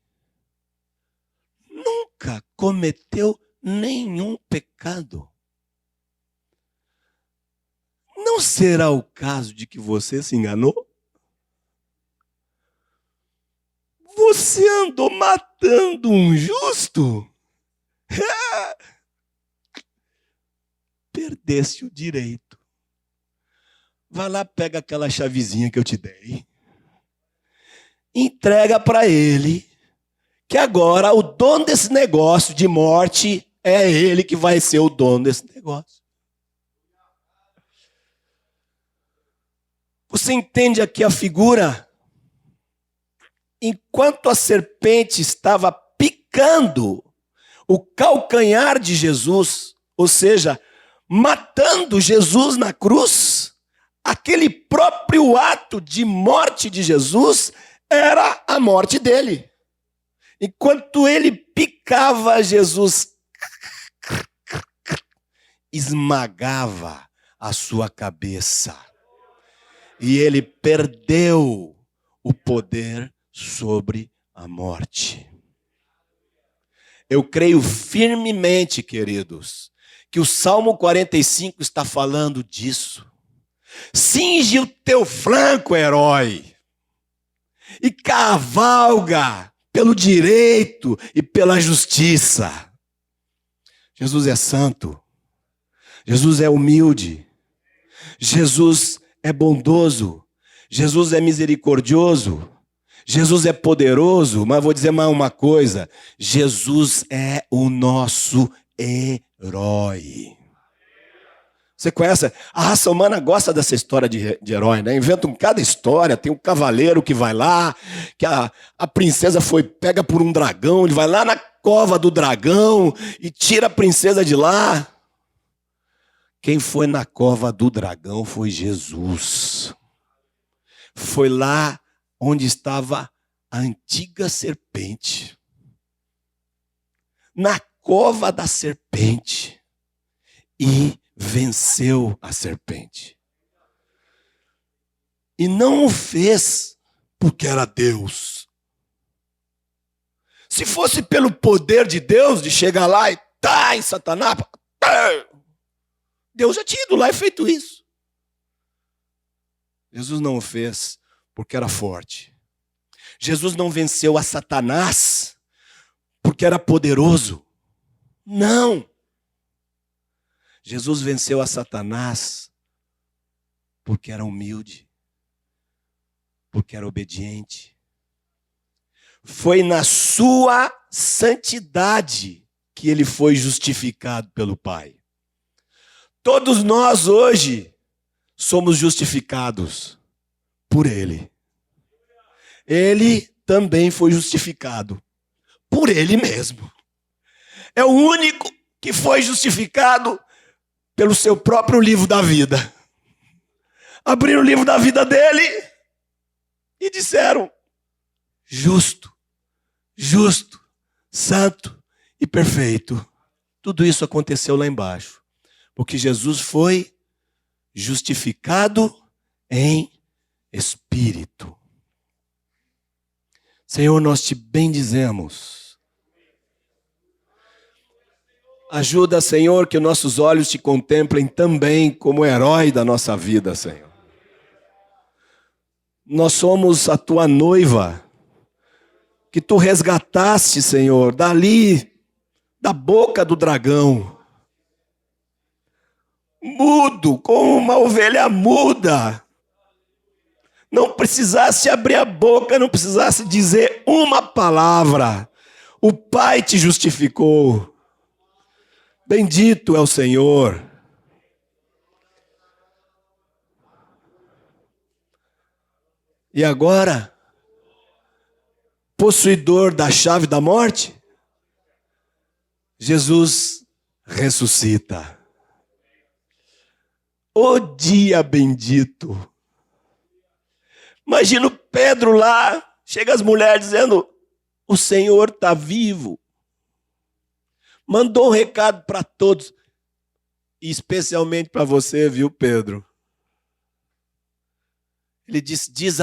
Nunca cometeu nenhum pecado. Não será o caso de que você se enganou? Você andou matando um justo? Perdeste o direito. Vai lá, pega aquela chavezinha que eu te dei. Entrega para ele, que agora o dono desse negócio de morte é ele que vai ser o dono desse negócio. Você entende aqui a figura? Enquanto a serpente estava picando o calcanhar de Jesus, ou seja, matando Jesus na cruz, aquele próprio ato de morte de Jesus era a morte dele. Enquanto ele picava, Jesus esmagava a sua cabeça. E ele perdeu o poder sobre a morte. Eu creio firmemente, queridos, que o Salmo 45 está falando disso. Cinge o teu flanco, herói, e cavalga pelo direito e pela justiça. Jesus é santo, Jesus é humilde, Jesus é bondoso, Jesus é misericordioso, Jesus é poderoso, mas vou dizer mais uma coisa: Jesus é o nosso herói. Você conhece? A raça humana gosta dessa história de herói, né? Inventam cada história. Tem um cavaleiro que vai lá, que a princesa foi pega por um dragão, ele vai lá na cova do dragão e tira a princesa de lá. Quem foi na cova do dragão foi Jesus. Foi lá onde estava a antiga serpente. Na cova da serpente. E venceu a serpente. E não o fez porque era Deus. Se fosse pelo poder de Deus, de chegar lá e tá em Satanás, Deus já tinha ido lá e feito isso. Jesus não o fez porque era forte. Jesus não venceu a Satanás porque era poderoso. Não. Jesus venceu a Satanás porque era humilde, porque era obediente. Foi na sua santidade que ele foi justificado pelo Pai. Todos nós hoje somos justificados por ele. Ele também foi justificado por ele mesmo. É o único que foi justificado pelo seu próprio livro da vida. Abriram o livro da vida dele e disseram: justo, justo, santo e perfeito. Tudo isso aconteceu lá embaixo, porque Jesus foi justificado em espírito. Senhor, nós te bendizemos. Ajuda, Senhor, que nossos olhos te contemplem também como herói da nossa vida, Senhor. Nós somos a tua noiva, que tu resgataste, Senhor, dali, da boca do dragão. Mudo, como uma ovelha muda. Não precisasse abrir a boca, não precisasse dizer uma palavra. O Pai te justificou. Bendito é o Senhor. E agora, possuidor da chave da morte, Jesus ressuscita. O dia bendito. Imagina o Pedro lá, chega as mulheres dizendo: o Senhor está vivo. Mandou um recado para todos, e especialmente para você, viu, Pedro? Ele disse: diz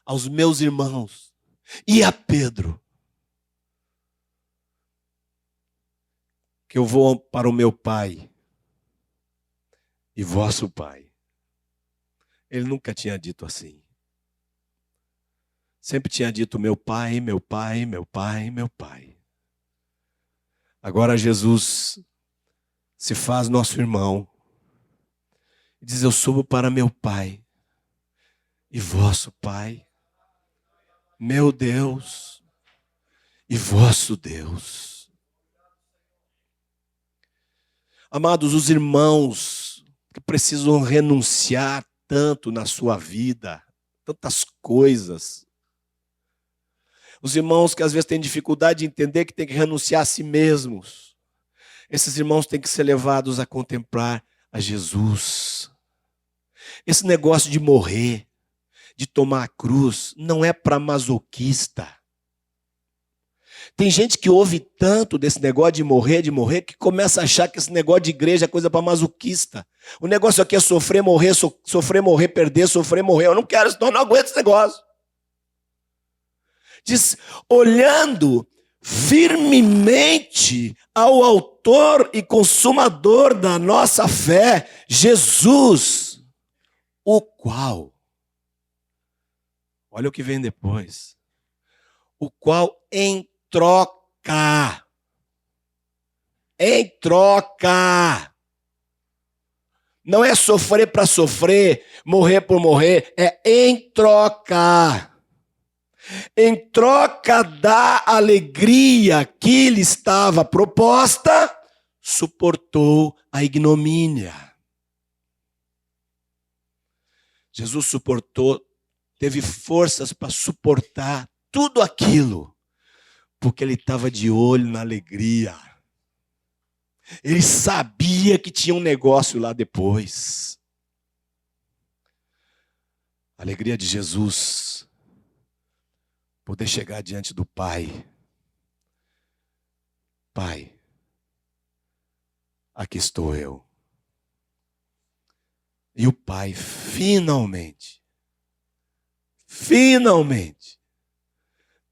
aos meus irmãos e a Pedro que eu vou para o meu Pai e vosso Pai. Ele nunca tinha dito assim. Sempre tinha dito: meu Pai, meu Pai, meu Pai, meu Pai. Agora Jesus se faz nosso irmão e diz: eu subo para meu Pai e vosso Pai, meu Deus e vosso Deus. Amados, os irmãos que precisam renunciar tanto na sua vida, tantas coisas. Os irmãos que às vezes têm dificuldade de entender que tem que renunciar a si mesmos. Esses irmãos têm que ser levados a contemplar a Jesus. Esse negócio de morrer, de tomar a cruz, não é para masoquista. Tem gente que ouve tanto desse negócio de morrer, que começa a achar que esse negócio de igreja é coisa para masoquista. O negócio aqui é sofrer, morrer, sofrer, morrer, perder, sofrer, morrer. Eu não quero isso, não aguento esse negócio. Diz: olhando firmemente ao autor e consumador da nossa fé, Jesus, o qual, olha o que vem depois, o qual em troca, não é sofrer para sofrer, morrer por morrer, é em troca. Em troca da alegria que lhe estava proposta, suportou a ignomínia. Jesus suportou, teve forças para suportar tudo aquilo, porque ele estava de olho na alegria. Ele sabia que tinha um negócio lá depois. A alegria de Jesus, poder chegar diante do Pai. Pai, aqui estou eu. E o Pai finalmente,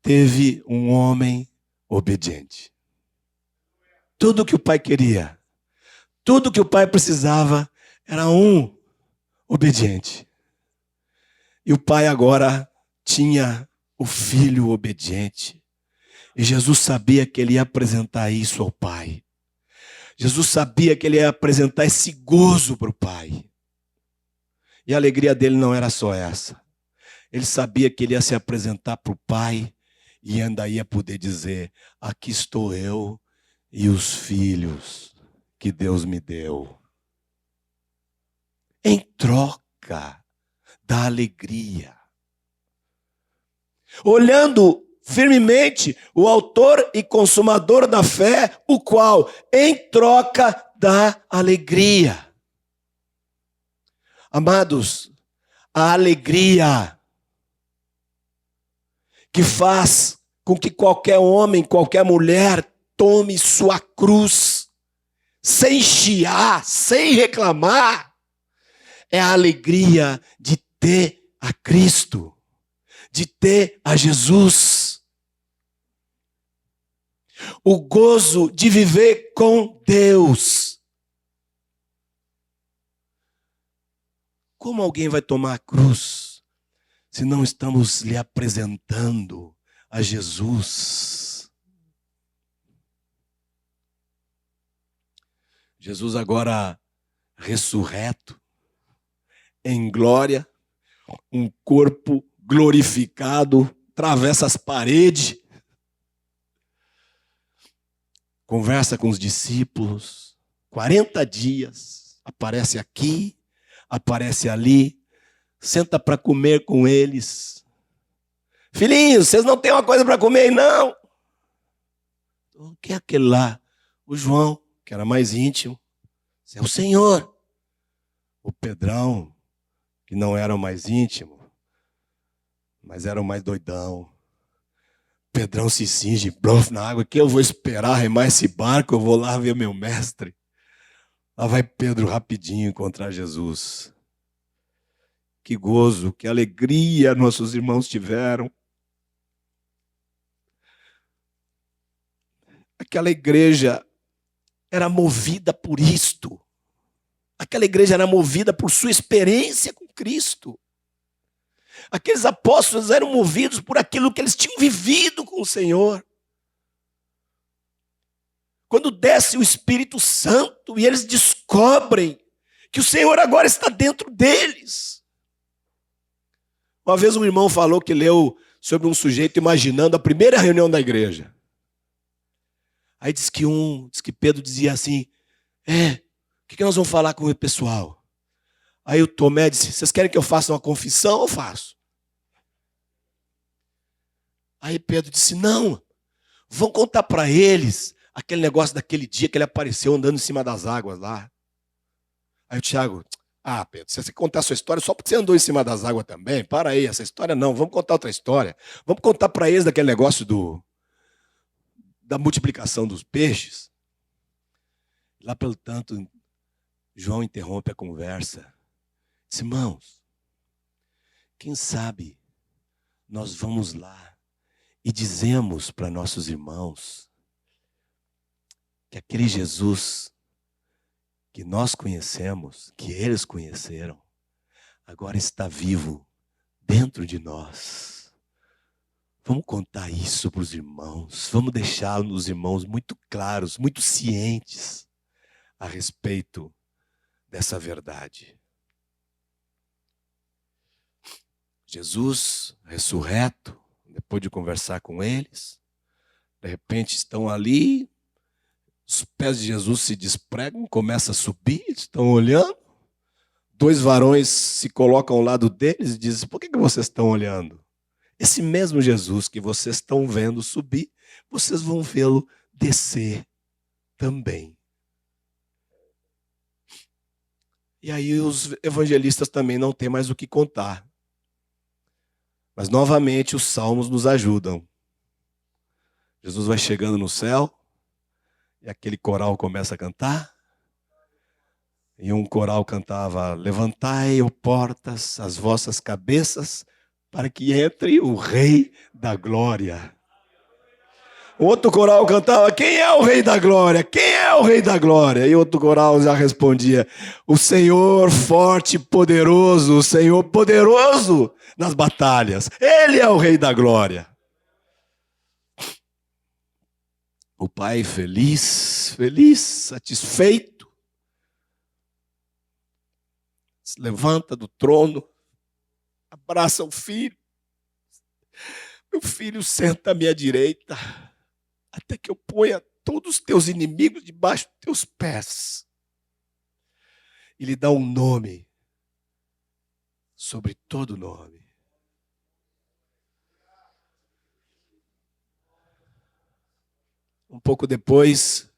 teve um homem obediente. Tudo que o Pai queria, tudo que o Pai precisava, era um obediente. E o Pai agora tinha o Filho obediente. E Jesus sabia que ele ia apresentar isso ao Pai. Jesus sabia que ele ia apresentar esse gozo para o Pai. E a alegria dele não era só essa. Ele sabia que ele ia se apresentar para o Pai e ainda ia poder dizer: aqui estou eu e os filhos que Deus me deu. Em troca da alegria. Olhando firmemente o autor e consumador da fé, o qual, em troca da alegria. Amados, a alegria que faz com que qualquer homem, qualquer mulher tome sua cruz, sem chiar, sem reclamar, é a alegria de ter a Cristo, de ter a Jesus. O gozo de viver com Deus. Como alguém vai tomar a cruz se não estamos lhe apresentando a Jesus? Jesus agora ressurreto, em glória, um corpo glorificado, atravessa as paredes, conversa com os discípulos, 40 dias, aparece aqui, aparece ali, senta para comer com eles. Filhinhos, vocês não têm uma coisa para comer aí, não? Quem é aquele lá? O João, que era mais íntimo. Esse é o Senhor. O Pedrão, que não era o mais íntimo, mas era o mais doidão. Pedrão se cinge, blof na água, que eu vou esperar remar esse barco, eu vou lá ver meu mestre. Lá vai Pedro rapidinho encontrar Jesus. Que gozo, que alegria nossos irmãos tiveram. Aquela igreja era movida por isto. Aquela igreja era movida por sua experiência com Cristo. Aqueles apóstolos eram movidos por aquilo que eles tinham vivido com o Senhor. Quando desce o Espírito Santo e eles descobrem que o Senhor agora está dentro deles. Uma vez um irmão falou que leu sobre um sujeito imaginando a primeira reunião da igreja. Aí diz que Pedro dizia assim: o que nós vamos falar com o pessoal? Aí o Tomé disse: vocês querem que eu faça uma confissão? Eu faço. Aí Pedro disse: não, vão contar para eles aquele negócio daquele dia que ele apareceu andando em cima das águas lá. Aí o Tiago: Pedro, se você contar a sua história só porque você andou em cima das águas também, para aí, essa história não, vamos contar outra história. Vamos contar para eles daquele negócio da multiplicação dos peixes. Lá pelo tanto, João interrompe a conversa. Diz: irmãos, quem sabe nós vamos lá e dizemos para nossos irmãos que aquele Jesus que nós conhecemos, que eles conheceram, agora está vivo dentro de nós. Vamos contar isso para os irmãos. Vamos deixar os irmãos muito claros, muito cientes a respeito dessa verdade. Jesus ressurreto, Depois de conversar com eles, de repente estão ali, os pés de Jesus se despregam, começam a subir, estão olhando. 2 varões se colocam ao lado deles e dizem: por que vocês estão olhando? Esse mesmo Jesus que vocês estão vendo subir, vocês vão vê-lo descer também. E aí os evangelistas também não têm mais o que contar. Mas novamente os salmos nos ajudam. Jesus vai chegando no céu, e aquele coral começa a cantar. E um coral cantava: levantai, ó portas, as vossas cabeças, para que entre o Rei da Glória. Outro coral cantava: quem é o Rei da Glória? Quem é o Rei da Glória? E outro coral já respondia: o Senhor forte e poderoso, o Senhor poderoso nas batalhas. Ele é o Rei da Glória. O pai feliz, feliz, satisfeito, se levanta do trono, abraça o filho. Meu filho, senta à minha direita, até que eu ponha todos os teus inimigos debaixo dos teus pés. E lhe dá um nome sobre todo nome. Um pouco depois,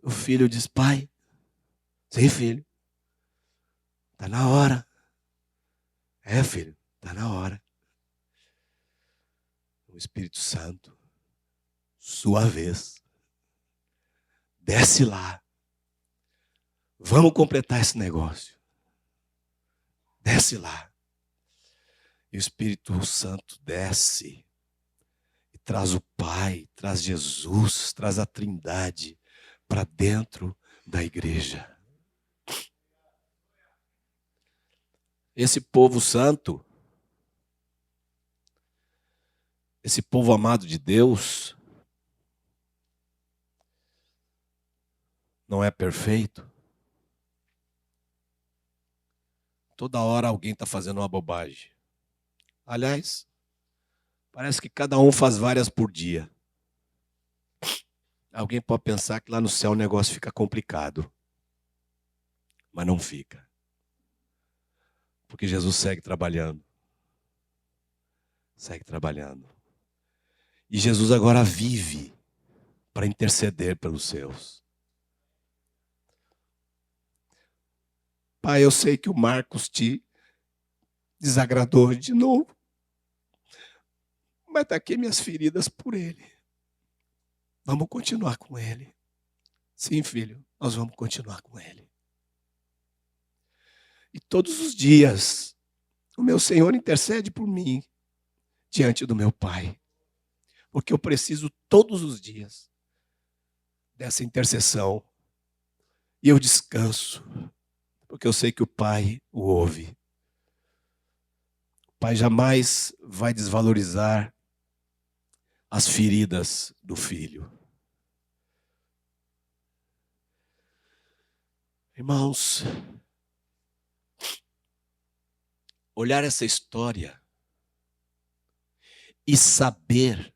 o filho diz: pai, sim, filho, está na hora. É, filho, está na hora. O Espírito Santo, sua vez, desce lá. Vamos completar esse negócio. Desce lá. E o Espírito Santo desce e traz o Pai, traz Jesus, traz a Trindade para dentro da igreja. Esse povo santo, esse povo amado de Deus, não é perfeito. Toda hora alguém está fazendo uma bobagem. Aliás, parece que cada um faz várias por dia. Alguém pode pensar que lá no céu o negócio fica complicado. Mas não fica. Porque Jesus segue trabalhando. Segue trabalhando. E Jesus agora vive para interceder pelos seus. Pai, eu sei que o Marcos te desagradou de novo. Mas está aqui minhas feridas por ele. Vamos continuar com ele. Sim, filho, nós vamos continuar com ele. E todos os dias, o meu Senhor intercede por mim diante do meu Pai. Porque eu preciso todos os dias dessa intercessão. E eu descanso, porque eu sei que o Pai o ouve. O Pai jamais vai desvalorizar as feridas do filho. Irmãos, olhar essa história e saber,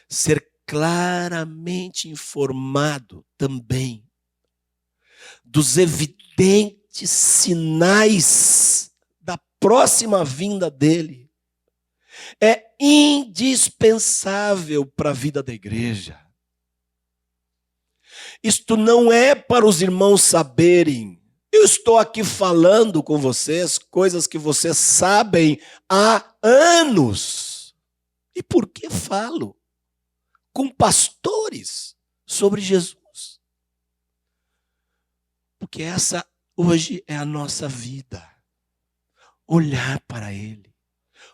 ser claramente informado também dos evidentes sinais da próxima vinda dele, é indispensável para a vida da igreja. Isto não é para os irmãos saberem. Eu estou aqui falando com vocês coisas que vocês sabem há anos. E por que falo? Com pastores sobre Jesus. Porque essa hoje é a nossa vida. Olhar para Ele.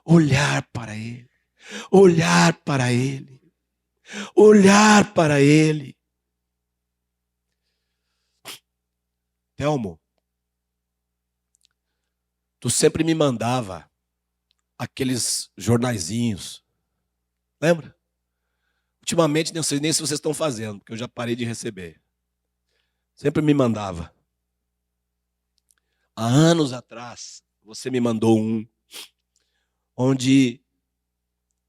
Olhar para Ele. Olhar para Ele. Olhar para Ele. Telmo, tu sempre me mandava aqueles jornaizinhos. Lembra? Ultimamente, não sei nem se vocês estão fazendo, porque eu já parei de receber. Sempre me mandava. Há anos atrás, você me mandou um onde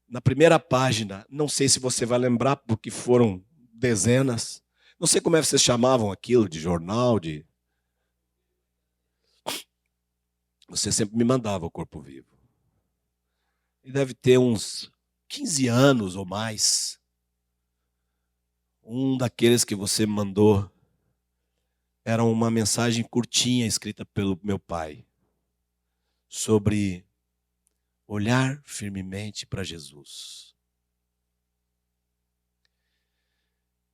na primeira página, não sei se você vai lembrar, porque foram dezenas, não sei como é que vocês chamavam aquilo, de jornal, de... Você sempre me mandava o Corpo Vivo. E deve ter uns 15 anos ou mais. Um daqueles que você mandou era uma mensagem curtinha escrita pelo meu pai sobre olhar firmemente para Jesus.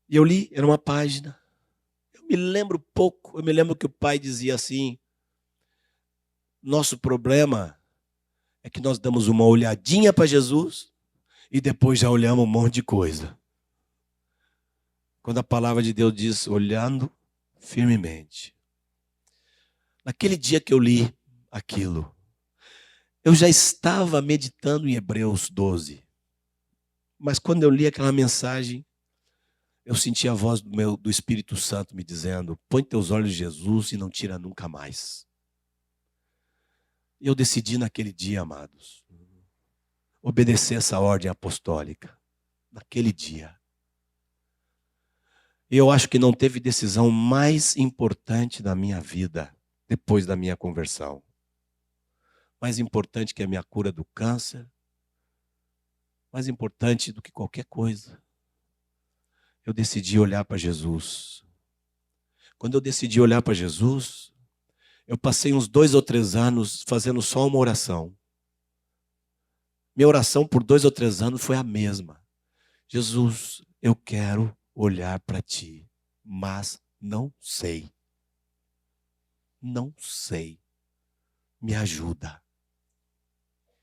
E eu li, era uma página. Eu me lembro pouco, eu me lembro que o pai dizia assim: nosso problema é que nós damos uma olhadinha para Jesus e depois já olhamos um monte de coisa. Quando a palavra de Deus diz olhando firmemente. Naquele dia que eu li aquilo, eu já estava meditando em Hebreus 12. Mas quando eu li aquela mensagem, eu senti a voz do Espírito Santo me dizendo: põe teus olhos em Jesus e não tira nunca mais. E eu decidi naquele dia, amados, obedecer essa ordem apostólica. Naquele dia. E eu acho que não teve decisão mais importante da minha vida depois da minha conversão. Mais importante que a minha cura do câncer. Mais importante do que qualquer coisa. Eu decidi olhar para Jesus. Quando eu decidi olhar para Jesus, eu passei uns 2 ou 3 anos fazendo só uma oração. Minha oração por 2 ou 3 anos foi a mesma. Jesus, eu quero olhar para ti, mas não sei. Não sei. Me ajuda.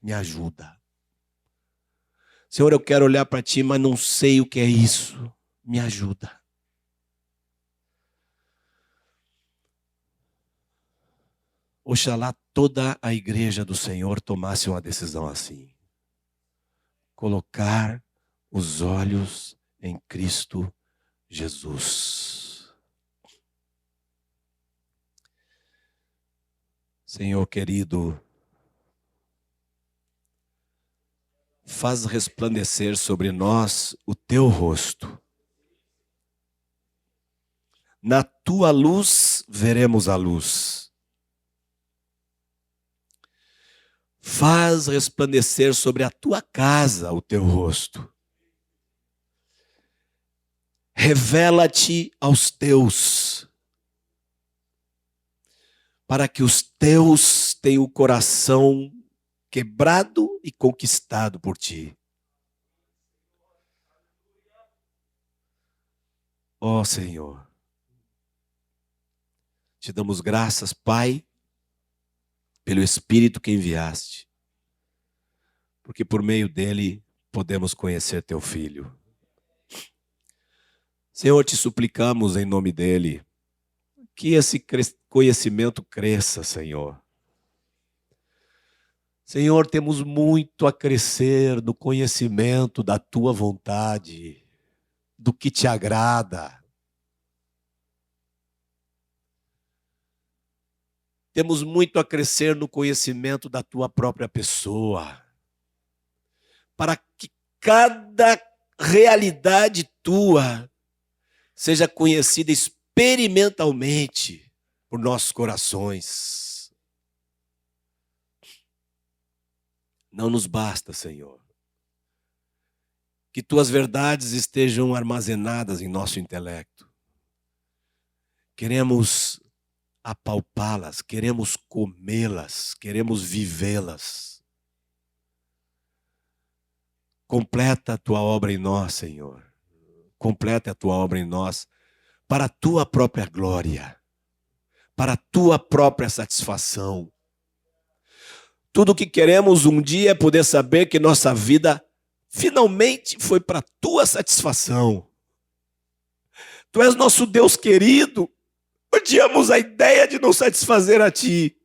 Me ajuda. Senhor, eu quero olhar para ti, mas não sei o que é isso. Me ajuda. Oxalá toda a igreja do Senhor tomasse uma decisão assim. Colocar os olhos em Cristo Jesus. Senhor querido, faz resplandecer sobre nós o teu rosto. Na tua luz veremos a luz. Faz resplandecer sobre a tua casa o teu rosto. Revela-te aos teus, para que os teus tenham o coração quebrado e conquistado por ti. Ó Senhor, te damos graças, Pai, pelo Espírito que enviaste, porque por meio dele podemos conhecer teu Filho. Senhor, te suplicamos em nome dele, que esse conhecimento cresça, Senhor. Senhor, temos muito a crescer no conhecimento da tua vontade, do que te agrada. Temos muito a crescer no conhecimento da tua própria pessoa, para que cada realidade tua seja conhecida experimentalmente por nossos corações. Não nos basta, Senhor, que tuas verdades estejam armazenadas em nosso intelecto. Queremos apalpá-las, queremos comê-las, queremos vivê-las. Completa a tua obra em nós, Senhor. Completa a tua obra em nós para a tua própria glória, para a tua própria satisfação. Tudo o que queremos um dia é poder saber que nossa vida finalmente foi para a tua satisfação. Tu és nosso Deus querido. Odiamos a ideia de não satisfazer a ti.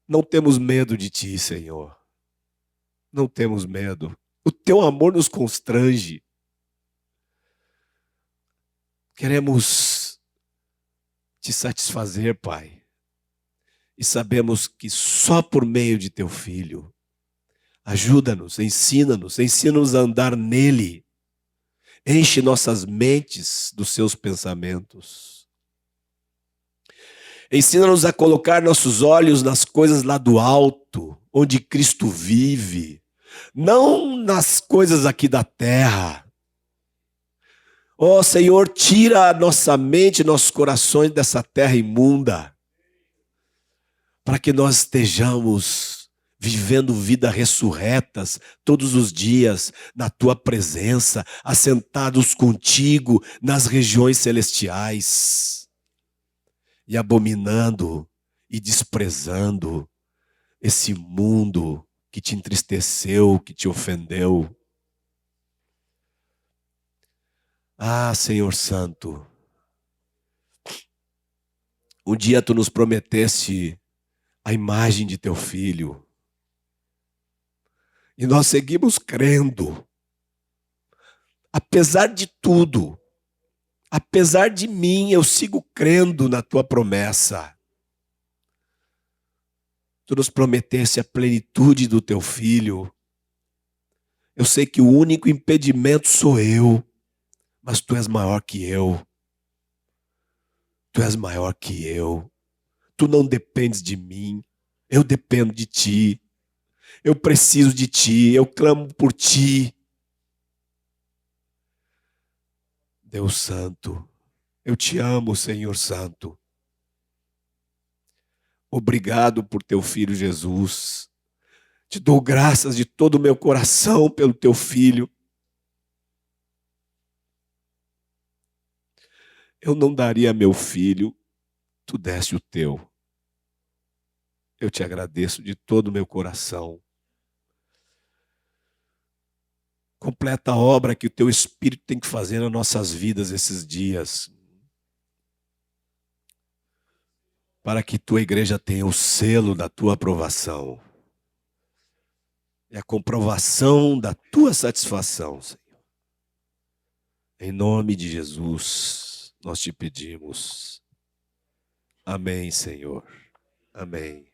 Não temos medo de ti, Senhor. Não temos medo. O teu amor nos constrange. Queremos te satisfazer, Pai. E sabemos que só por meio de teu Filho, ajuda-nos, ensina-nos a andar nele. Enche nossas mentes dos seus pensamentos. Ensina-nos a colocar nossos olhos nas coisas lá do alto, onde Cristo vive, não nas coisas aqui da terra. Ó Senhor, tira a nossa mente, nossos corações dessa terra imunda, para que nós estejamos vivendo vidas ressurretas todos os dias, na tua presença, assentados contigo nas regiões celestiais, e abominando e desprezando esse mundo que te entristeceu, que te ofendeu. Ah, Senhor Santo, um dia tu nos prometeste a imagem de teu Filho, e nós seguimos crendo, apesar de tudo, apesar de mim, eu sigo crendo na tua promessa. Tu nos prometeste a plenitude do teu Filho. Eu sei que o único impedimento sou eu, mas tu és maior que eu. Tu és maior que eu. Tu não dependes de mim, eu dependo de ti. Eu preciso de ti, eu clamo por ti. Deus Santo, eu te amo, Senhor Santo. Obrigado por teu Filho Jesus. Te dou graças de todo o meu coração pelo teu Filho. Eu não daria meu filho, tu deste o teu. Eu te agradeço de todo o meu coração. Completa a obra que o teu Espírito tem que fazer nas nossas vidas esses dias, para que tua igreja tenha o selo da tua aprovação e a comprovação da tua satisfação, Senhor. Em nome de Jesus, nós te pedimos. Amém, Senhor. Amém.